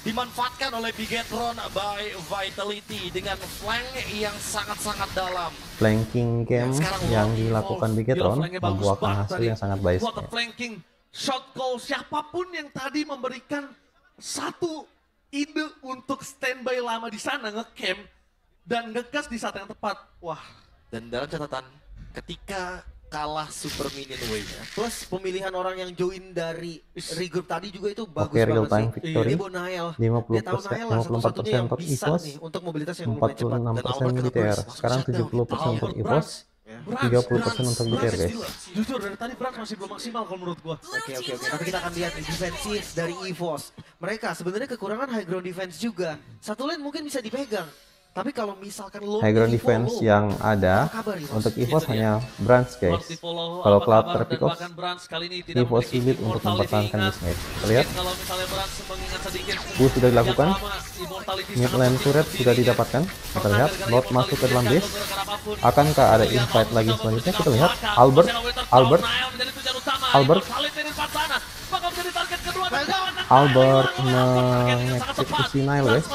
[SPEAKER 3] dimanfaatkan oleh Bigetron by Vitality dengan flank yang sangat-sangat dalam.
[SPEAKER 2] Flanking game yang dilakukan Bigetron membuahkan hasil yang sangat baik.
[SPEAKER 4] Flanking shot call, siapapun yang tadi memberikan satu ide untuk standby lama di sana, ngecamp dan ngegas di saat yang tepat. Wah,
[SPEAKER 3] Dan dalam catatan, ketika kalah super minion wave-nya,
[SPEAKER 1] Plus pemilihan orang yang join dari regroup tadi juga itu bagus
[SPEAKER 2] Oke, real
[SPEAKER 1] banget
[SPEAKER 2] time
[SPEAKER 1] sih.
[SPEAKER 2] victory.
[SPEAKER 1] Dia bawa Nael.
[SPEAKER 2] 50%,
[SPEAKER 1] Dia tahu Nael lah satu-satunya yang
[SPEAKER 2] 54%
[SPEAKER 1] bisa
[SPEAKER 2] EVOS,
[SPEAKER 1] nih untuk mobilitas yang lumayan cepat.
[SPEAKER 2] 46% BTR. Sekarang 70% untuk EVOS, 30% untuk BTR guys.
[SPEAKER 4] Jujur dari tadi Brans masih belum maksimal kalau menurut gua.
[SPEAKER 1] Oke. Tapi kita akan lihat nih defensif dari EVOS. Mereka sebenarnya kekurangan high ground defense juga. Satu lane mungkin bisa dipegang. Tapi kalau misalkan lo
[SPEAKER 2] High ground defense yang ada untuk EVOS hanya Brans guys. Kalau Cloud Terpico, EVOS sulit untuk mempertahankan mismatch. Kita lihat, push sudah dilakukan, mid lane turret sudah didapatkan. Kita lihat, Lord masuk ke dalam base. Akankah ada invite lagi selanjutnya? Kita lihat, Albert mengeksekusi Nile guys.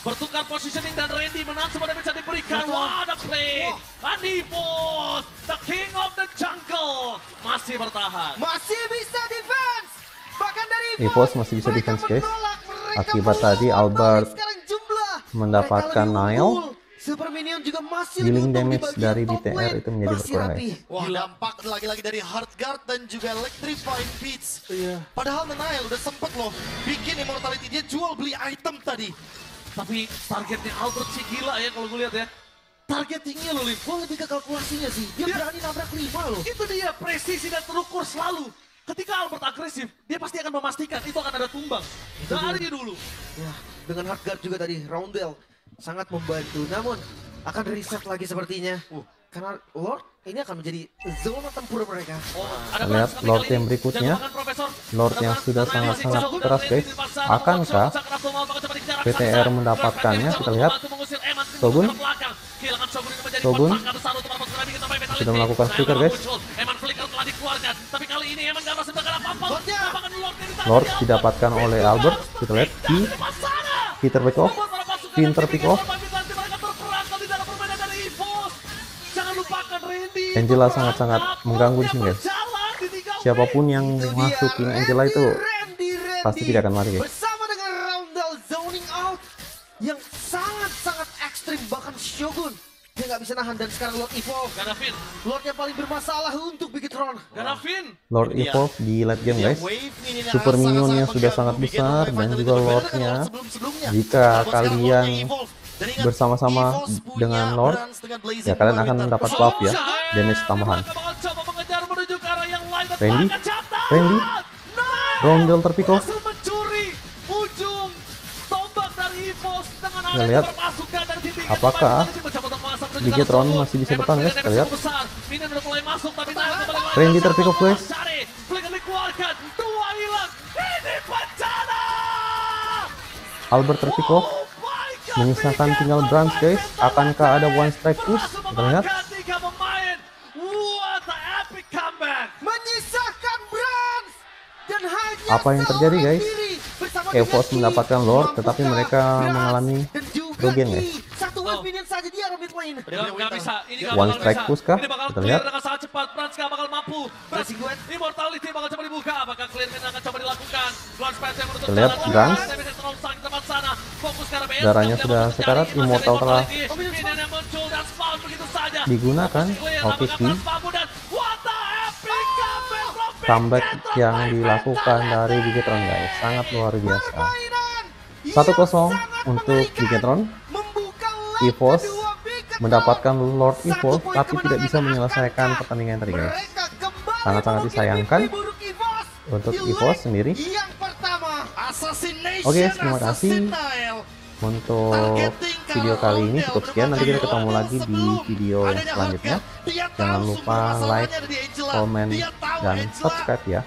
[SPEAKER 4] Bertukar positioning dan Randy menang semuanya bisa diberikan. Wah, ada play. Anipos, the king of the jungle, masih bertahan.
[SPEAKER 1] masih bisa defense. Bahkan dari
[SPEAKER 2] EVOS masih bisa defense guys. Akibat tadi Albert mendapatkan Nile.
[SPEAKER 1] Super Minion juga masih
[SPEAKER 2] Healing
[SPEAKER 1] dibutuhkan
[SPEAKER 2] damage
[SPEAKER 1] di bagian
[SPEAKER 2] dari
[SPEAKER 1] top
[SPEAKER 2] BTR
[SPEAKER 1] lane.
[SPEAKER 2] itu menjadi
[SPEAKER 1] Masih
[SPEAKER 2] berkurang
[SPEAKER 1] rapi.
[SPEAKER 2] guys.
[SPEAKER 3] wah, dampak lagi-lagi dari Heartguard dan juga Electrifying Beats. Padahal Nile udah sempet loh bikin Immortality, dia jual beli item tadi.
[SPEAKER 4] Tapi targetnya Albert sih gila ya kalau gue lihat ya. Targetingnya loh, Lim.
[SPEAKER 1] Gue lebih ke kalkulasinya sih. Dia berani nabrak 5 loh.
[SPEAKER 4] Itu dia, presisi dan terukur selalu. Ketika Albert agresif, dia pasti akan memastikan itu akan ada tumbang. Dari dulu.
[SPEAKER 1] Wah, dengan Hardguard juga tadi, Roundel sangat membantu. Namun, akan reset lagi sepertinya. Karena Lord ini akan menjadi zona tempur mereka.
[SPEAKER 2] Lihat Lord yang berikutnya, Lord yang sudah sangat-sangat keras guys. Akankah BTR mendapatkannya? Kita lihat, Shogun sudah melakukan flicker guys. Lord didapatkan oleh Albert. Kita lihat, Peter pick off. Angela sangat-sangat mengganggu di sini guys. Siapapun yang masukin Angela itu pasti tidak akan mati guys.
[SPEAKER 1] Bersama dengan Roundel zoning out yang sangat-sangat ekstrim, bahkan Shogun dia nggak bisa nahan, dan sekarang Lord evolve. Lord yang paling bermasalah untuk Bigetron.
[SPEAKER 2] Lord evolve di late game guys. Super minionnya sudah sangat besar dan juga Lordnya. Jika kalian bersama-sama dengan Lord, ya kalian akan mendapat buff ya, damage tambahan. Randy, Roundel terpick off. Kita lihat apakah Bigetron masih bisa bertahan guys. Kita lihat Randy terpick off guys. Albert terpick off. Menyisakan tinggal Brans guys. Akankah ada one strike push? Kita lihat.
[SPEAKER 1] Menyisakan Brans dan hanya
[SPEAKER 2] apa yang terjadi guys? EVOS mendapatkan Lord, tetapi mereka mengalami kerugian guys.
[SPEAKER 1] Satu wave minion saja dia poin.
[SPEAKER 4] Nggak bisa, ini nggak
[SPEAKER 2] One
[SPEAKER 4] bakal
[SPEAKER 2] strike
[SPEAKER 4] bisa.
[SPEAKER 2] push kah?
[SPEAKER 4] Ini bakal
[SPEAKER 2] Kita
[SPEAKER 4] clear
[SPEAKER 2] lihat.
[SPEAKER 4] dengan sangat cepat. Franz nggak bakal mampu.
[SPEAKER 1] Dressing duet.
[SPEAKER 4] Immortality bakal coba dibuka. Apakah clear man akan coba dilakukan? Luar space yang menutup
[SPEAKER 2] Kita lihat
[SPEAKER 4] jalan.
[SPEAKER 2] Gans.
[SPEAKER 4] Tapi terlalu sakit di tempat sana. Fokus ke arah BS.
[SPEAKER 2] Darahnya
[SPEAKER 4] Tapi
[SPEAKER 2] sudah
[SPEAKER 4] yang
[SPEAKER 2] sekarat,
[SPEAKER 4] terjadi,
[SPEAKER 2] Immortal
[SPEAKER 4] masih
[SPEAKER 2] telah
[SPEAKER 4] ada Minion yang muncul dan spawn begitu saja.
[SPEAKER 2] digunakan.
[SPEAKER 4] Clear,
[SPEAKER 2] Oke,
[SPEAKER 4] apakah Franz mampu dan what the epic comeback from Big
[SPEAKER 2] comeback
[SPEAKER 4] Jetron
[SPEAKER 2] yang
[SPEAKER 4] dari
[SPEAKER 2] dilakukan
[SPEAKER 4] Phantom
[SPEAKER 2] dari
[SPEAKER 4] Epic.
[SPEAKER 2] Bigetron guys, sangat luar biasa.
[SPEAKER 1] Permainan
[SPEAKER 2] 1-0
[SPEAKER 1] yang
[SPEAKER 2] untuk
[SPEAKER 1] sangat
[SPEAKER 2] Bigetron.
[SPEAKER 1] mengerikan. Membuka leg
[SPEAKER 2] EVOS
[SPEAKER 1] kedua Bigetron.
[SPEAKER 2] mendapatkan Lord
[SPEAKER 1] Satu
[SPEAKER 2] Evolve
[SPEAKER 1] poin
[SPEAKER 2] tapi tidak
[SPEAKER 1] kemenangan
[SPEAKER 2] bisa menyelesaikan
[SPEAKER 1] akankah
[SPEAKER 2] pertandingan tadi guys.
[SPEAKER 1] mereka kembali
[SPEAKER 2] Sangat-sangat
[SPEAKER 1] memukul
[SPEAKER 2] disayangkan
[SPEAKER 1] mimpi buruk EVOS
[SPEAKER 2] untuk
[SPEAKER 1] di
[SPEAKER 2] EVOS
[SPEAKER 1] leg
[SPEAKER 2] sendiri.
[SPEAKER 1] yang pertama.
[SPEAKER 3] Assassination.
[SPEAKER 2] Oke, terima kasih untuk video kali ini cukup sekian. Nanti kita ketemu lagi di video yang selanjutnya. Jangan lupa like, komen, dan subscribe ya.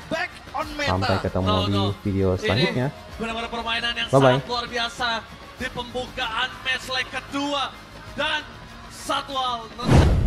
[SPEAKER 2] Sampai ketemu di video selanjutnya.
[SPEAKER 4] Benar-benar permainan yang
[SPEAKER 2] Bye-bye.
[SPEAKER 4] sangat luar biasa di pembukaan match leg kedua. Dan satu hal